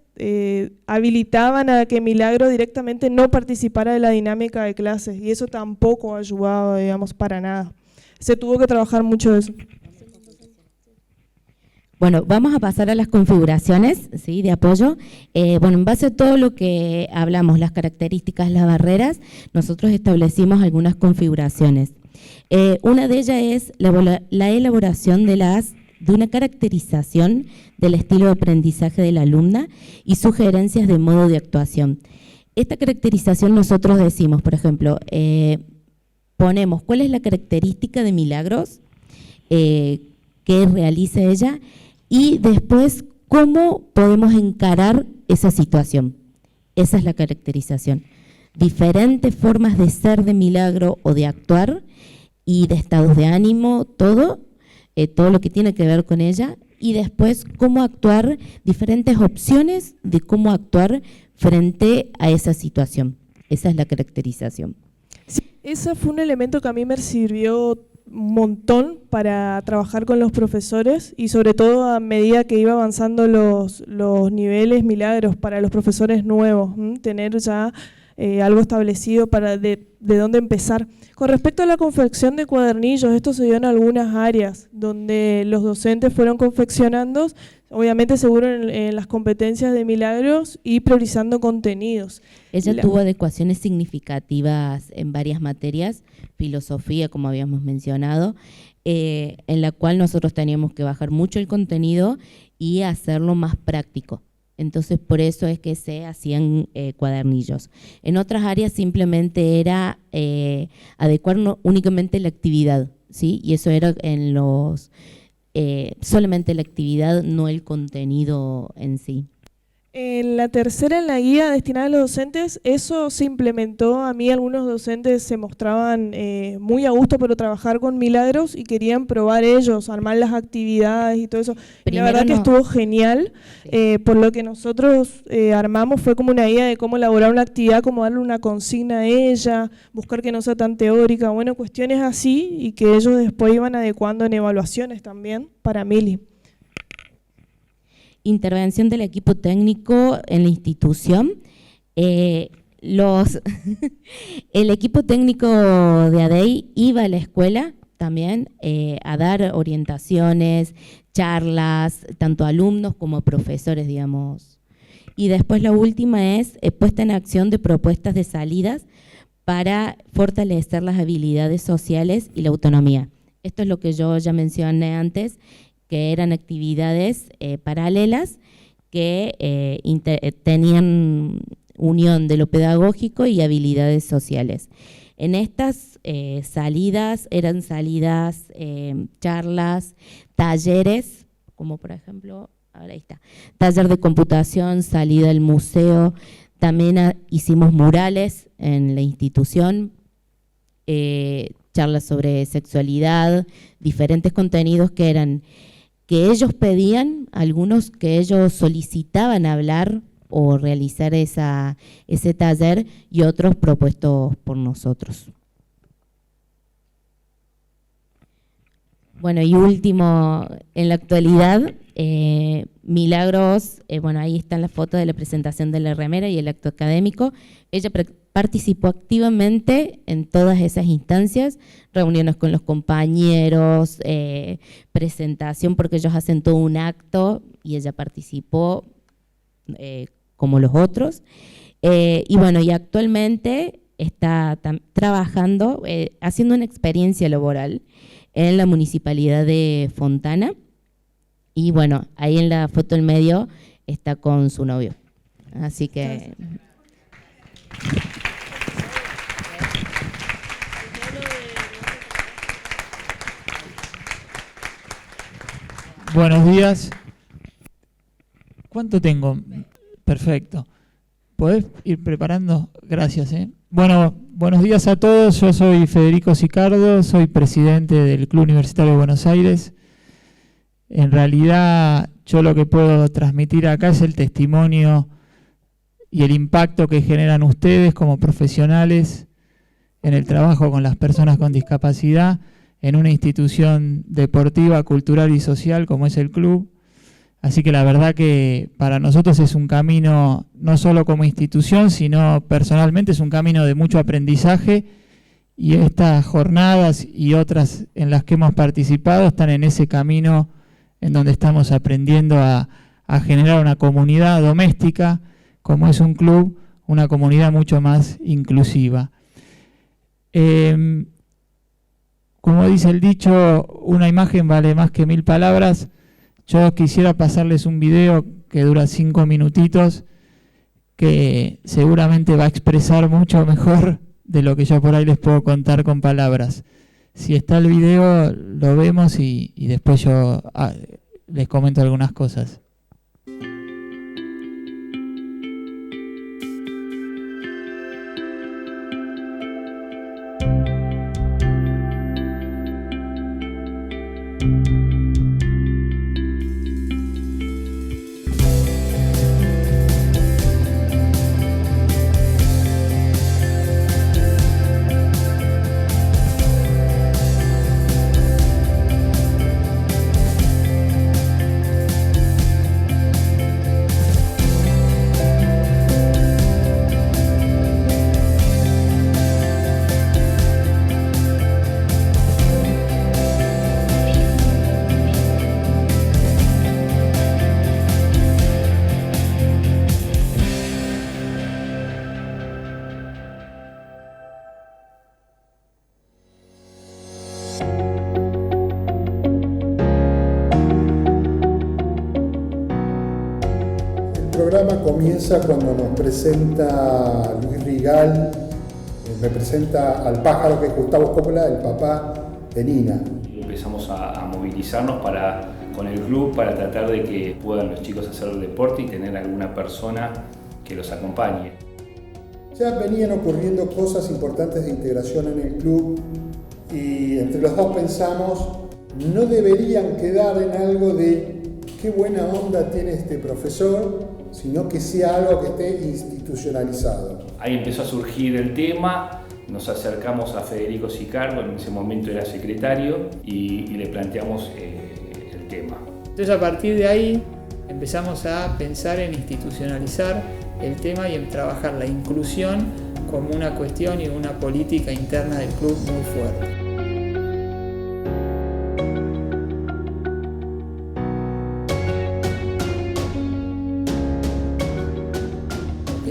F: habilitaban a que Milagro directamente no participara de la dinámica de clases y eso tampoco ayudaba, digamos, para nada. Se tuvo que trabajar mucho eso.
G: Bueno, vamos a pasar a las configuraciones, ¿sí?, de apoyo. Bueno, en base a todo lo que hablamos, las características, las barreras, nosotros establecimos algunas configuraciones. Una de ellas es la elaboración de una caracterización del estilo de aprendizaje de la alumna y sugerencias de modo de actuación. Esta caracterización nosotros decimos, por ejemplo, ponemos cuál es la característica de Milagros que realiza ella y después cómo podemos encarar esa situación. Esa es la caracterización. Diferentes formas de ser de Milagro o de actuar y de estados de ánimo, todo lo que tiene que ver con ella, y después cómo actuar, diferentes opciones de cómo actuar frente a esa situación. Esa es la caracterización.
F: Sí, ese fue un elemento que a mí me sirvió un montón para trabajar con los profesores y sobre todo a medida que iba avanzando los niveles Milagros para los profesores nuevos, tener ya algo establecido para de dónde empezar. Con respecto a la confección de cuadernillos, esto se dio en algunas áreas donde los docentes fueron confeccionando, obviamente seguro en las competencias de Milagros y priorizando contenidos.
G: Ella tuvo adecuaciones significativas en varias materias, filosofía, como habíamos mencionado, en la cual nosotros teníamos que bajar mucho el contenido y hacerlo más práctico. Entonces, por eso es que se hacían cuadernillos. En otras áreas simplemente era adecuar únicamente la actividad, ¿sí? Y eso era en solamente la actividad, no el contenido en sí.
F: En la tercera, en la guía destinada a los docentes, eso se implementó. A mí algunos docentes se mostraban muy a gusto por trabajar con Milagros y querían probar ellos, armar las actividades y todo eso.
G: Primero
F: la verdad que estuvo genial, por lo que nosotros armamos fue como una guía de cómo elaborar una actividad, cómo darle una consigna a ella, buscar que no sea tan teórica, bueno, cuestiones así y que ellos después iban adecuando en evaluaciones también para Mili.
G: Intervención del equipo técnico en la institución. El equipo técnico de ADEI iba a la escuela también a dar orientaciones, charlas, tanto a alumnos como a profesores, digamos. Y después la última es puesta en acción de propuestas de salidas para fortalecer las habilidades sociales y la autonomía. Esto es lo que yo ya mencioné antes, que eran actividades paralelas que tenían unión de lo pedagógico y habilidades sociales. En estas salidas, eran salidas, charlas, talleres, como por ejemplo, ahora ahí está, taller de computación, salida al museo, también hicimos murales en la institución, charlas sobre sexualidad, diferentes contenidos que ellos pedían, algunos que ellos solicitaban hablar o realizar ese taller, y otros propuestos por nosotros. Bueno, y último, en la actualidad, Milagros, bueno, ahí están las fotos de la presentación de la remera y el acto académico. Ella participó activamente en todas esas instancias, reuniones con los compañeros, presentación, porque ellos hacen todo un acto y ella participó como los otros. Y bueno, y actualmente está trabajando, haciendo una experiencia laboral en la Municipalidad de Fontana. Y bueno, ahí en la foto del medio está con su novio. Así que...
H: Buenos días. ¿Cuánto tengo? Perfecto. ¿Podés ir preparando? Gracias. Bueno, buenos días a todos. Yo soy Federico Sicardo, soy presidente del Club Universitario de Buenos Aires. En realidad, yo lo que puedo transmitir acá es el testimonio y el impacto que generan ustedes como profesionales en el trabajo con las personas con discapacidad en una institución deportiva, cultural y social como es el club. Así que la verdad que para nosotros es un camino, no solo como institución, sino personalmente es un camino de mucho aprendizaje, y estas jornadas y otras en las que hemos participado están en ese camino en donde estamos aprendiendo a generar una comunidad doméstica, como es un club, una comunidad mucho más inclusiva. Como dice el dicho, una imagen vale más que 1000 palabras. Yo quisiera pasarles un video que dura 5 minutitos, que seguramente va a expresar mucho mejor de lo que yo por ahí les puedo contar con palabras. Si está el video, lo vemos y después yo les comento algunas cosas.
I: Comienza cuando nos presenta Luis Rigal, me presenta al pájaro, que es Gustavo Coppola, el papá de Nina.
J: Empezamos a movilizarnos con el club para tratar de que puedan los chicos hacer deporte y tener alguna persona que los acompañe.
I: Ya venían ocurriendo cosas importantes de integración en el club, y entre los dos pensamos, no deberían quedar en algo de qué buena onda tiene este profesor, sino que sea algo que esté institucionalizado.
J: Ahí empezó a surgir el tema, nos acercamos a Federico Sicardo, en ese momento era secretario, y le planteamos el tema.
H: Entonces a partir de ahí empezamos a pensar en institucionalizar el tema y en trabajar la inclusión como una cuestión y una política interna del club muy fuerte.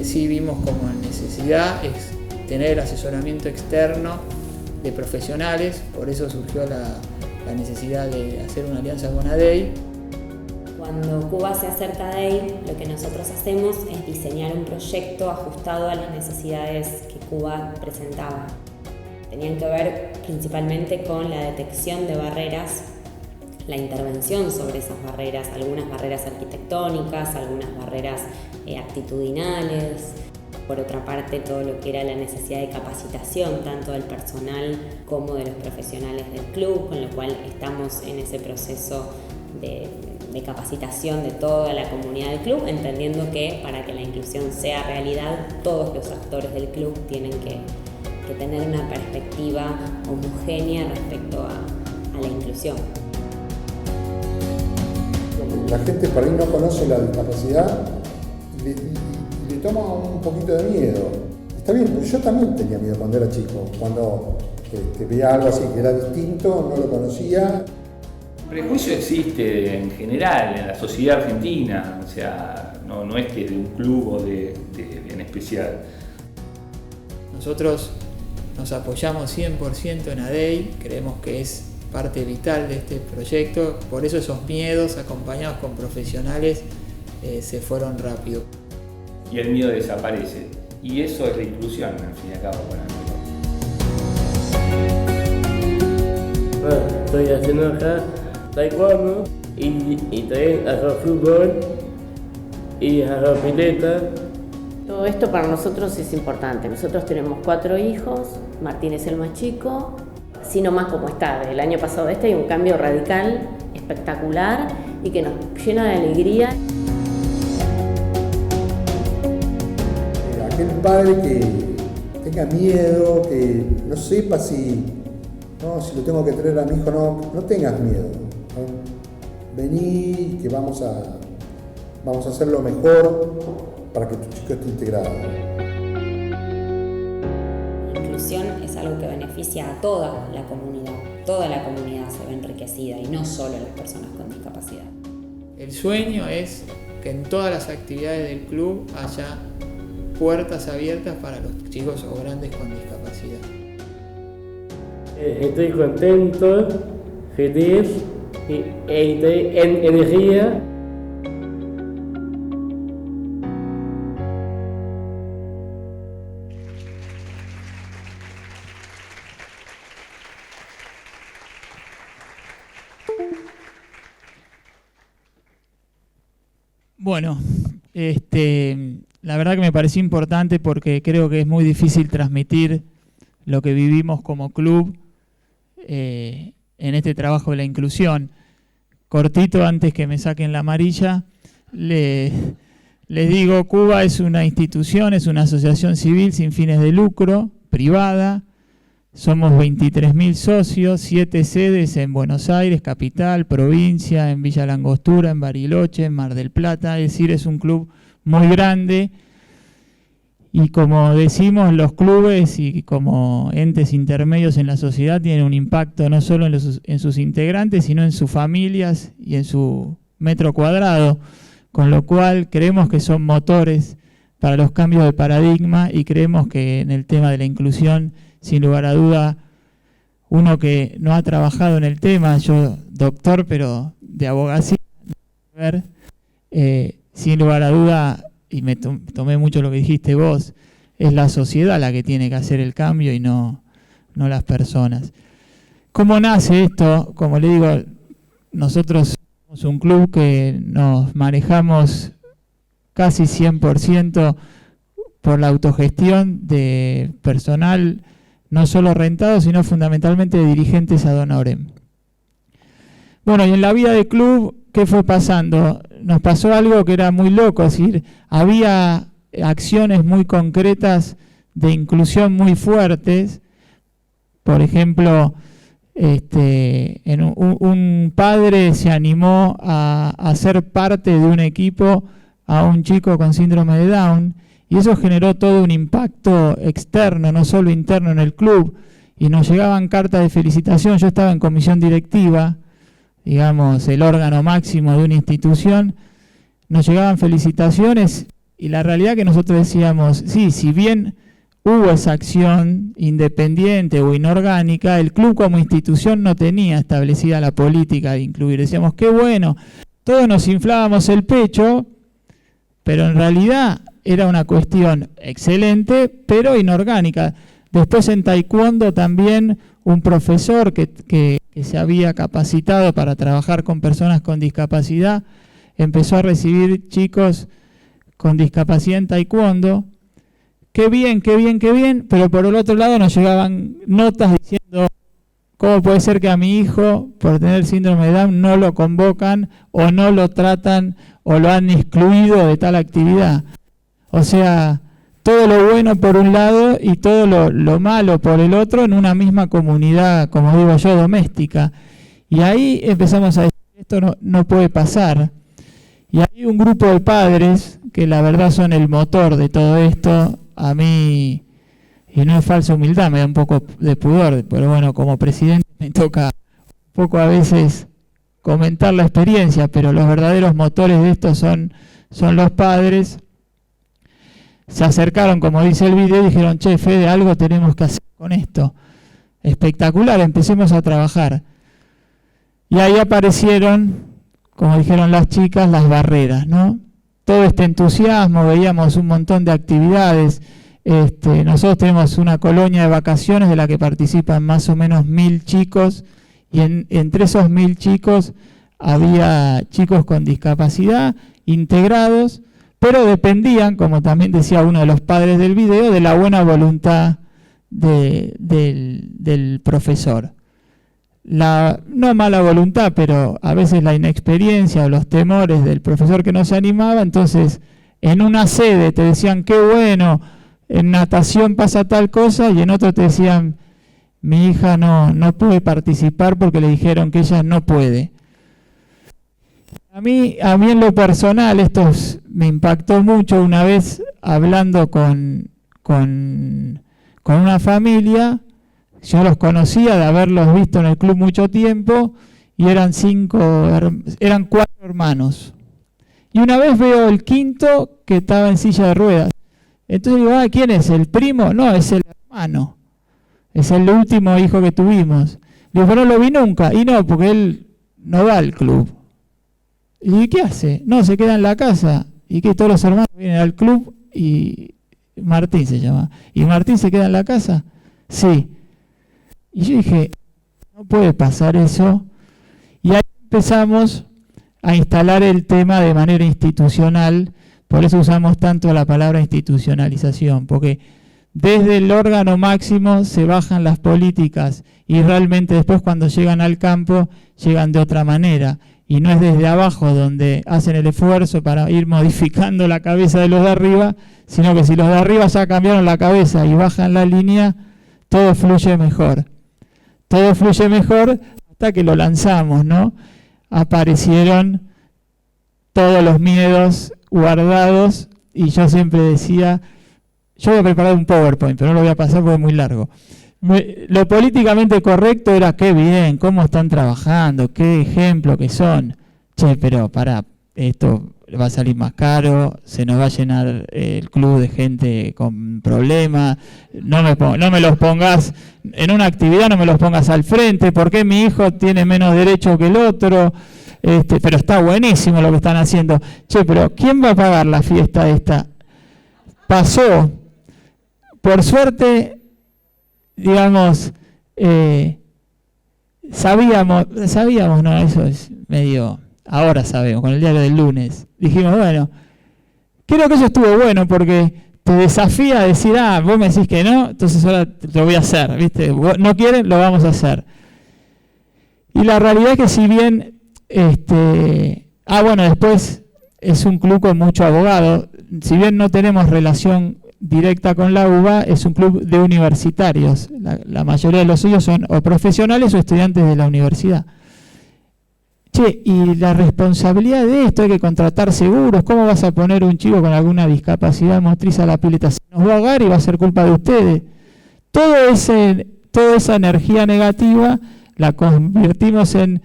H: Sí vimos como necesidad es tener el asesoramiento externo de profesionales, por eso surgió la necesidad de hacer una alianza con ADEI.
K: Cuando Cuba se acerca a ADEI, lo que nosotros hacemos es diseñar un proyecto ajustado a las necesidades que Cuba presentaba. tenían que ver principalmente con la detección de barreras, la intervención sobre esas barreras, algunas barreras arquitectónicas, algunas barreras actitudinales. Por otra parte, todo lo que era la necesidad de capacitación, tanto del personal como de los profesionales del club, con lo cual estamos en ese proceso de capacitación de toda la comunidad del club, entendiendo que para que la inclusión sea realidad, todos los actores del club tienen que tener una perspectiva homogénea respecto a la inclusión.
I: La gente por ahí no conoce la discapacidad y le toma un poquito de miedo. Está bien, porque yo también tenía miedo cuando era chico, cuando veía algo así que era distinto, no lo conocía.
J: Prejuicio existe en general en la sociedad argentina, o sea, no es que de un club o en especial.
H: Nosotros nos apoyamos 100% en ADEI, creemos que es parte vital de este proyecto, por eso esos miedos acompañados con profesionales se fueron rápido.
J: Y el miedo desaparece, y eso es la inclusión, al fin y al cabo, para nosotros.
L: Bueno, estoy haciendo acá taekwondo y también hago fútbol y hago pileta.
M: Todo esto para nosotros es importante. Nosotros tenemos 4 hijos, Martín es el más chico, así nomás como está. Del año pasado a este hay un cambio radical, espectacular y que nos llena de alegría.
I: Aquel padre que tenga miedo, que no sepa si lo tengo que traer a mi hijo, no tengas miedo. Vení, que vamos a hacer lo mejor para que tu chico esté integrado.
K: La inclusión es algo que beneficia a toda la comunidad. Toda la comunidad se ve enriquecida y no solo las personas con discapacidad.
H: El sueño es que en todas las actividades del club haya puertas abiertas para los chicos o grandes con discapacidad.
L: Estoy contento, feliz y estoy en energía.
H: Bueno, la verdad que me pareció importante porque creo que es muy difícil transmitir lo que vivimos como club en este trabajo de la inclusión. Cortito, antes que me saquen la amarilla, les digo, Cuba es una institución, es una asociación civil sin fines de lucro, privada. Somos 23.000 socios, 7 sedes en Buenos Aires, capital, provincia, en Villa Langostura, en Bariloche, en Mar del Plata. Es decir, es un club muy grande. Y como decimos, los clubes y como entes intermedios en la sociedad tienen un impacto no solo en sus integrantes, sino en sus familias y en su metro cuadrado, con lo cual creemos que son motores para los cambios de paradigma y creemos que en el tema de la inclusión, sin lugar a duda, uno que no ha trabajado en el tema, yo doctor, pero de abogacía, sin lugar a duda, y me tomé mucho lo que dijiste vos, es la sociedad la que tiene que hacer el cambio y no las personas. ¿Cómo nace esto? Como le digo, nosotros somos un club que nos manejamos casi 100% por la autogestión de personal, no solo rentado, sino fundamentalmente de dirigentes ad honorem. Bueno, y en la vida del club, ¿qué fue pasando? Nos pasó algo que era muy loco, es decir, había acciones muy concretas de inclusión muy fuertes. Por ejemplo, un padre se animó a ser parte de un equipo a un chico con síndrome de Down, y eso generó todo un impacto externo, no solo interno en el club, y nos llegaban cartas de felicitación. Yo estaba en comisión directiva, digamos, el órgano máximo de una institución, nos llegaban felicitaciones y la realidad que nosotros decíamos, sí, si bien hubo esa acción independiente o inorgánica, el club como institución no tenía establecida la política de incluir. Decíamos, qué bueno, todos nos inflábamos el pecho, pero en realidad era una cuestión excelente, pero inorgánica. Después en taekwondo también un profesor que se había capacitado para trabajar con personas con discapacidad, empezó a recibir chicos con discapacidad en taekwondo. Qué bien, qué bien, qué bien, pero por el otro lado nos llegaban notas diciendo cómo puede ser que a mi hijo, por tener síndrome de Down, no lo convocan o no lo tratan o lo han excluido de tal actividad. O sea, todo lo bueno por un lado y todo lo malo por el otro en una misma comunidad, como digo yo, doméstica. Y ahí empezamos a decir, esto no puede pasar. Y hay un grupo de padres que la verdad son el motor de todo esto. A mí, y no es falsa humildad, me da un poco de pudor, pero bueno, como presidente me toca un poco a veces comentar la experiencia, pero los verdaderos motores de esto son los padres. Se acercaron, como dice el video, y dijeron, che, Fede, algo tenemos que hacer con esto. Espectacular, empecemos a trabajar. Y ahí aparecieron, como dijeron las chicas, las barreras, ¿no? Todo este entusiasmo, veíamos un montón de actividades. Nosotros tenemos una colonia de vacaciones de la que participan más o menos 1000 chicos, y entre esos 1000 chicos había chicos con discapacidad integrados, pero dependían, como también decía uno de los padres del video, de la buena voluntad del profesor. No mala voluntad, pero a veces la inexperiencia o los temores del profesor que no se animaba. Entonces, en una sede te decían, qué bueno, en natación pasa tal cosa, y en otro te decían, mi hija no puede participar porque le dijeron que ella no puede. A mí en lo personal esto me impactó mucho una vez hablando con una familia. Yo los conocía de haberlos visto en el club mucho tiempo y eran 4 hermanos. Y una vez veo el quinto que estaba en silla de ruedas. Entonces digo, ¿quién es? ¿El primo? No, es el hermano. Es el último hijo que tuvimos. Digo, pero no lo vi nunca. Y no, porque él no va al club. ¿Y qué hace? No, se queda en la casa. Y que todos los hermanos vienen al club y Martín se llama. ¿Y Martín se queda en la casa? Sí. Y yo dije, no puede pasar eso. Y ahí empezamos a instalar el tema de manera institucional. Por eso usamos tanto la palabra institucionalización, porque desde el órgano máximo se bajan las políticas y realmente después cuando llegan al campo llegan de otra manera. Y no es desde abajo donde hacen el esfuerzo para ir modificando la cabeza de los de arriba, sino que si los de arriba ya cambiaron la cabeza y bajan la línea, todo fluye mejor. Todo fluye mejor hasta que lo lanzamos, ¿no? Aparecieron todos los miedos guardados y yo siempre decía, yo voy a preparar un PowerPoint, pero no lo voy a pasar porque es muy largo. Lo políticamente correcto era qué bien, cómo están trabajando, qué ejemplo que son. Che, pero pará, esto va a salir más caro, se nos va a llenar el club de gente con problemas, no me los pongas en una actividad, no me los pongas al frente, ¿por qué mi hijo tiene menos derecho que el otro? Pero está buenísimo lo que están haciendo. Che, pero ¿quién va a pagar la fiesta esta? Pasó, por suerte, digamos, sabíamos, no, eso es medio, ahora sabemos, con el diario del lunes, dijimos, bueno, creo que eso estuvo bueno porque te desafía a decir, vos me decís que no, entonces ahora lo voy a hacer, ¿viste? No quieren, lo vamos a hacer. Y la realidad es que si bien, bueno, después es un club con mucho abogado, si bien no tenemos relación directa con la UBA, es un club de universitarios. La mayoría de los suyos son o profesionales o estudiantes de la universidad. Che, y la responsabilidad de esto, hay que contratar seguros. ¿Cómo vas a poner un chico con alguna discapacidad motriz a la pileta? Se nos va a ahogar y va a ser culpa de ustedes. Toda esa energía negativa la convertimos en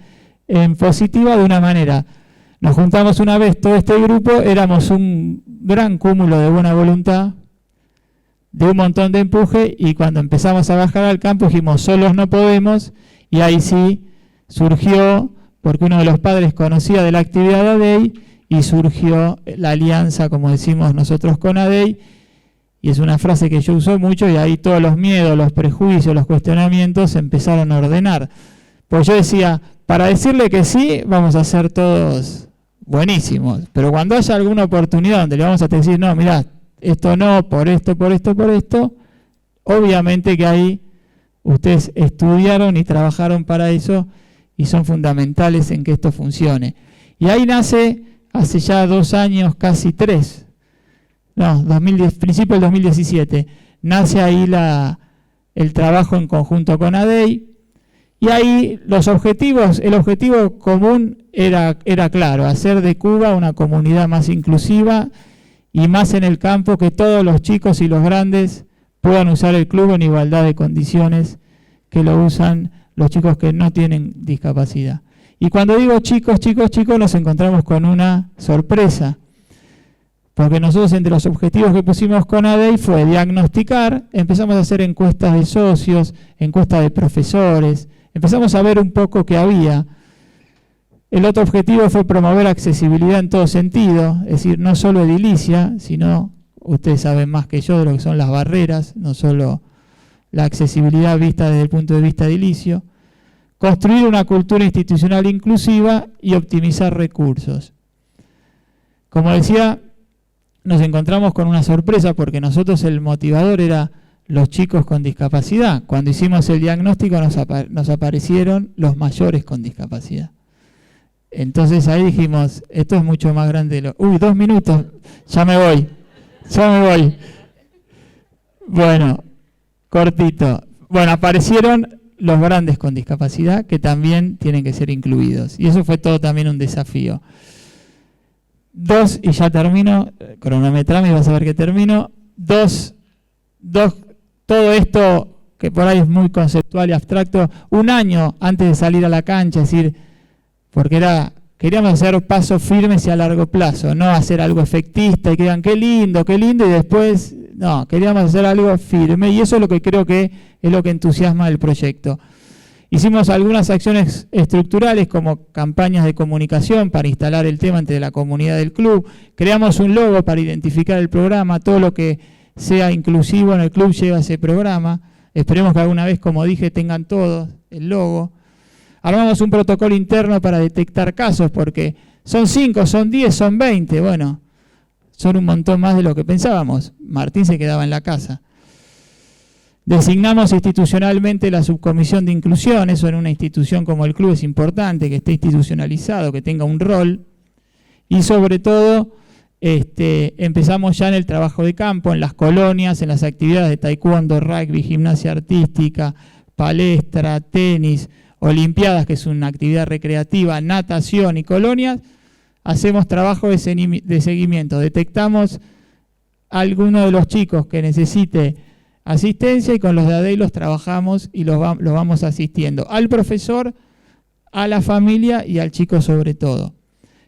H: positiva de una manera. Nos juntamos una vez, todo este grupo, éramos un gran cúmulo de buena voluntad, de un montón de empuje, y cuando empezamos a bajar al campo dijimos, solos no podemos, y ahí sí surgió, porque uno de los padres conocía de la actividad de ADEI, y surgió la alianza, como decimos nosotros, con ADEI, Y es una frase que yo uso mucho y ahí todos los miedos, los prejuicios, los cuestionamientos se empezaron a ordenar. Pues yo decía, para decirle que sí, vamos a ser todos buenísimos. Pero cuando haya alguna oportunidad donde le vamos a decir, no, mirá, esto no, por esto, por esto, por esto, obviamente que ahí ustedes estudiaron y trabajaron para eso y son fundamentales en que esto funcione. Y ahí nace, hace ya 2 años, casi 3, no, principio del 2017, nace ahí el trabajo en conjunto con ADEI, y ahí los objetivos, el objetivo común era claro, hacer de Cuba una comunidad más inclusiva y más en el campo, que todos los chicos y los grandes puedan usar el club en igualdad de condiciones que lo usan los chicos que no tienen discapacidad. Y cuando digo chicos, nos encontramos con una sorpresa, porque nosotros entre los objetivos que pusimos con ADEI fue diagnosticar, empezamos a hacer encuestas de socios, encuestas de profesores, empezamos a ver un poco qué había. El otro objetivo fue promover accesibilidad en todo sentido, es decir, no solo edilicia, sino, ustedes saben más que yo de lo que son las barreras, no solo la accesibilidad vista desde el punto de vista edilicio, construir una cultura institucional inclusiva y optimizar recursos. Como decía, nos encontramos con una sorpresa porque nosotros el motivador era los chicos con discapacidad. Cuando hicimos el diagnóstico nos aparecieron los mayores con discapacidad. Entonces ahí dijimos, esto es mucho más grande de lo... Uy, 2 minutos, ya me voy. Bueno, cortito. Bueno, aparecieron los grandes con discapacidad que también tienen que ser incluidos. Y eso fue todo también un desafío. 2, y ya termino, cronometrame y vas a ver que termino. 2, todo esto que por ahí es muy conceptual y abstracto, 1 año antes de salir a la cancha, es decir, porque queríamos hacer pasos firmes y a largo plazo, no hacer algo efectista y que digan qué lindo, y después, no, queríamos hacer algo firme y eso es lo que creo que es lo que entusiasma el proyecto. Hicimos algunas acciones estructurales como campañas de comunicación para instalar el tema entre la comunidad del club. Creamos un logo para identificar el programa, todo lo que sea inclusivo en el club lleva ese programa. Esperemos que alguna vez, como dije, tengan todos el logo. Armamos un protocolo interno para detectar casos, porque son 5, son 10, son 20. Bueno, son un montón más de lo que pensábamos. Martín se quedaba en la casa. Designamos institucionalmente la subcomisión de inclusión, eso en una institución como el club es importante, que esté institucionalizado, que tenga un rol. Y sobre todo, empezamos ya en el trabajo de campo, en las colonias, en las actividades de taekwondo, rugby, gimnasia artística, palestra, tenis, olimpiadas, que es una actividad recreativa, natación y colonias. Hacemos trabajo de seguimiento, detectamos a alguno de los chicos que necesite asistencia y con los de ADEI los trabajamos y los vamos asistiendo al profesor, a la familia y al chico sobre todo.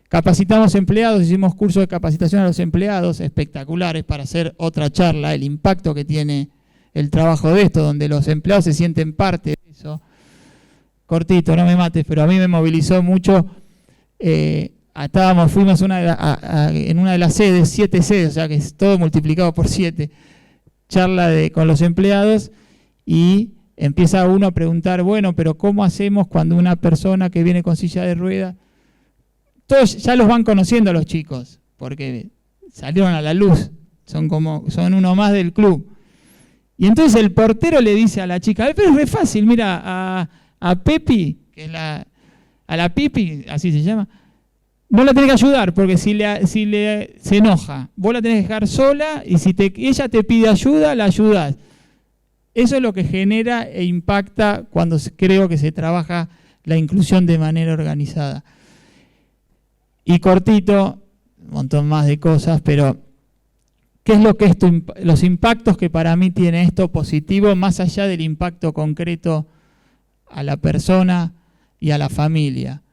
H: Capacitamos empleados, hicimos cursos de capacitación a los empleados espectaculares para hacer otra charla, el impacto que tiene el trabajo de esto, donde los empleados se sienten parte de eso. Cortito, no me mates, pero a mí me movilizó mucho. Fuimos en una de las sedes, 7 sedes, o sea que es todo multiplicado por 7. Charla con los empleados y empieza uno a preguntar, bueno, pero ¿cómo hacemos cuando una persona que viene con silla de ruedas? Todos ya los van conociendo los chicos, porque salieron a la luz, son uno más del club. Y entonces el portero le dice a la chica, pero es re fácil, mira, a Pepi, que es a la Pipi, así se llama, vos la tenés que ayudar, porque si se enoja, vos la tenés que dejar sola y si ella te pide ayuda, la ayudás. Eso es lo que genera e impacta cuando creo que se trabaja la inclusión de manera organizada. Y cortito, un montón más de cosas, pero ¿qué es lo que los impactos que para mí tiene esto positivo, más allá del impacto concreto a la persona y a la familia?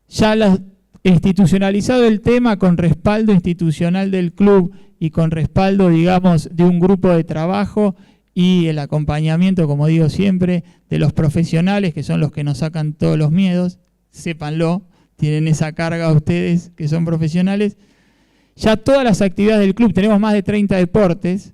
H: Ya institucionalizado el tema con respaldo institucional del club y con respaldo, digamos, de un grupo de trabajo y el acompañamiento, como digo siempre, de los profesionales, que son los que nos sacan todos los miedos, sépanlo, tienen esa carga ustedes que son profesionales. ya todas las actividades del club, tenemos más de 30 deportes,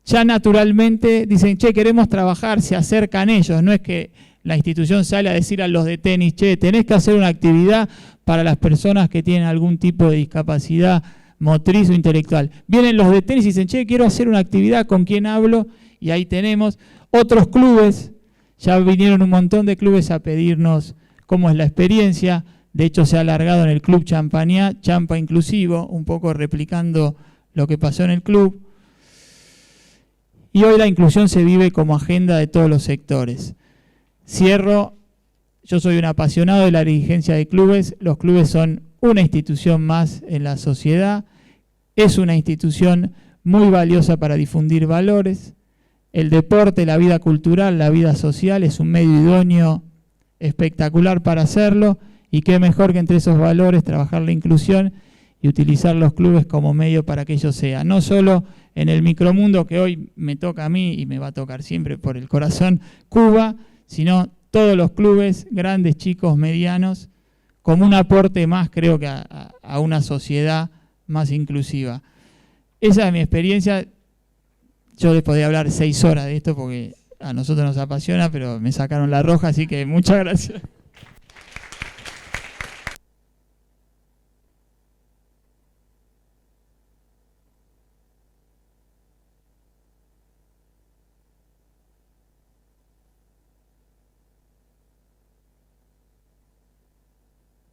H: ya naturalmente dicen, che, queremos trabajar, se acercan ellos, no es que la institución sale a decir a los de tenis, che, tenés que hacer una actividad para las personas que tienen algún tipo de discapacidad motriz o intelectual. Vienen los de tenis y dicen, che, quiero hacer una actividad, ¿con quién hablo? Y ahí tenemos otros clubes, ya vinieron un montón de clubes a pedirnos cómo es la experiencia. De hecho, se ha alargado en el Club Champañá, Champa Inclusivo, un poco replicando lo que pasó en el club. Y hoy la inclusión se vive como agenda de todos los sectores. Cierro, yo soy un apasionado de la dirigencia de clubes. Los clubes son una institución más en la sociedad. Es una institución muy valiosa para difundir valores. El deporte, la vida cultural, la vida social es un medio idóneo espectacular para hacerlo, y qué mejor que entre esos valores trabajar la inclusión y utilizar los clubes como medio para que ello sea. No solo en el micromundo que hoy me toca a mí y me va a tocar siempre por el corazón Cuba, sino todos los clubes, grandes, chicos, medianos, como un aporte más, creo que a una sociedad más inclusiva. Esa es mi experiencia. Yo les podía hablar 6 horas de esto porque a nosotros nos apasiona, pero me sacaron la roja, así que muchas gracias.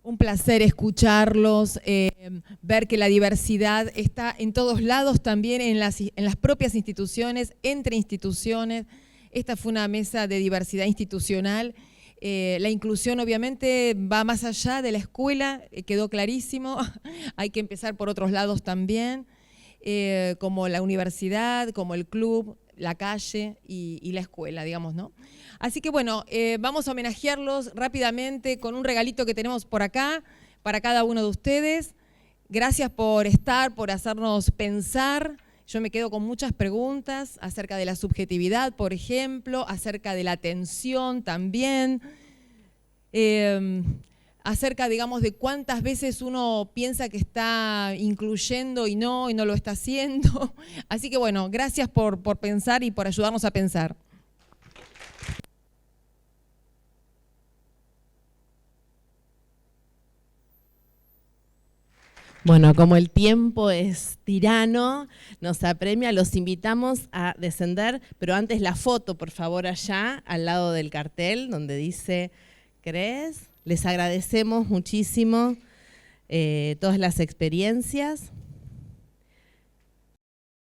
N: Un placer escucharlos, ver que la diversidad está en todos lados, también en las propias instituciones, entre instituciones. Esta fue una mesa de diversidad institucional. La inclusión obviamente va más allá de la escuela, quedó clarísimo. Hay que empezar por otros lados también, como la universidad, como el club, la calle y la escuela, digamos, ¿no? Así que bueno, vamos a homenajearlos rápidamente con un regalito que tenemos por acá para cada uno de ustedes. Gracias por estar, por hacernos pensar. Yo me quedo con muchas preguntas acerca de la subjetividad, por ejemplo, acerca de la atención también, acerca, digamos, de cuántas veces uno piensa que está incluyendo y no lo está haciendo. Así que bueno, gracias por pensar y por ayudarnos a pensar.
O: Bueno, como el tiempo es tirano, nos apremia, los invitamos a descender, pero antes la foto, por favor, allá, al lado del cartel, donde dice ¿crees? Les agradecemos muchísimo todas las experiencias.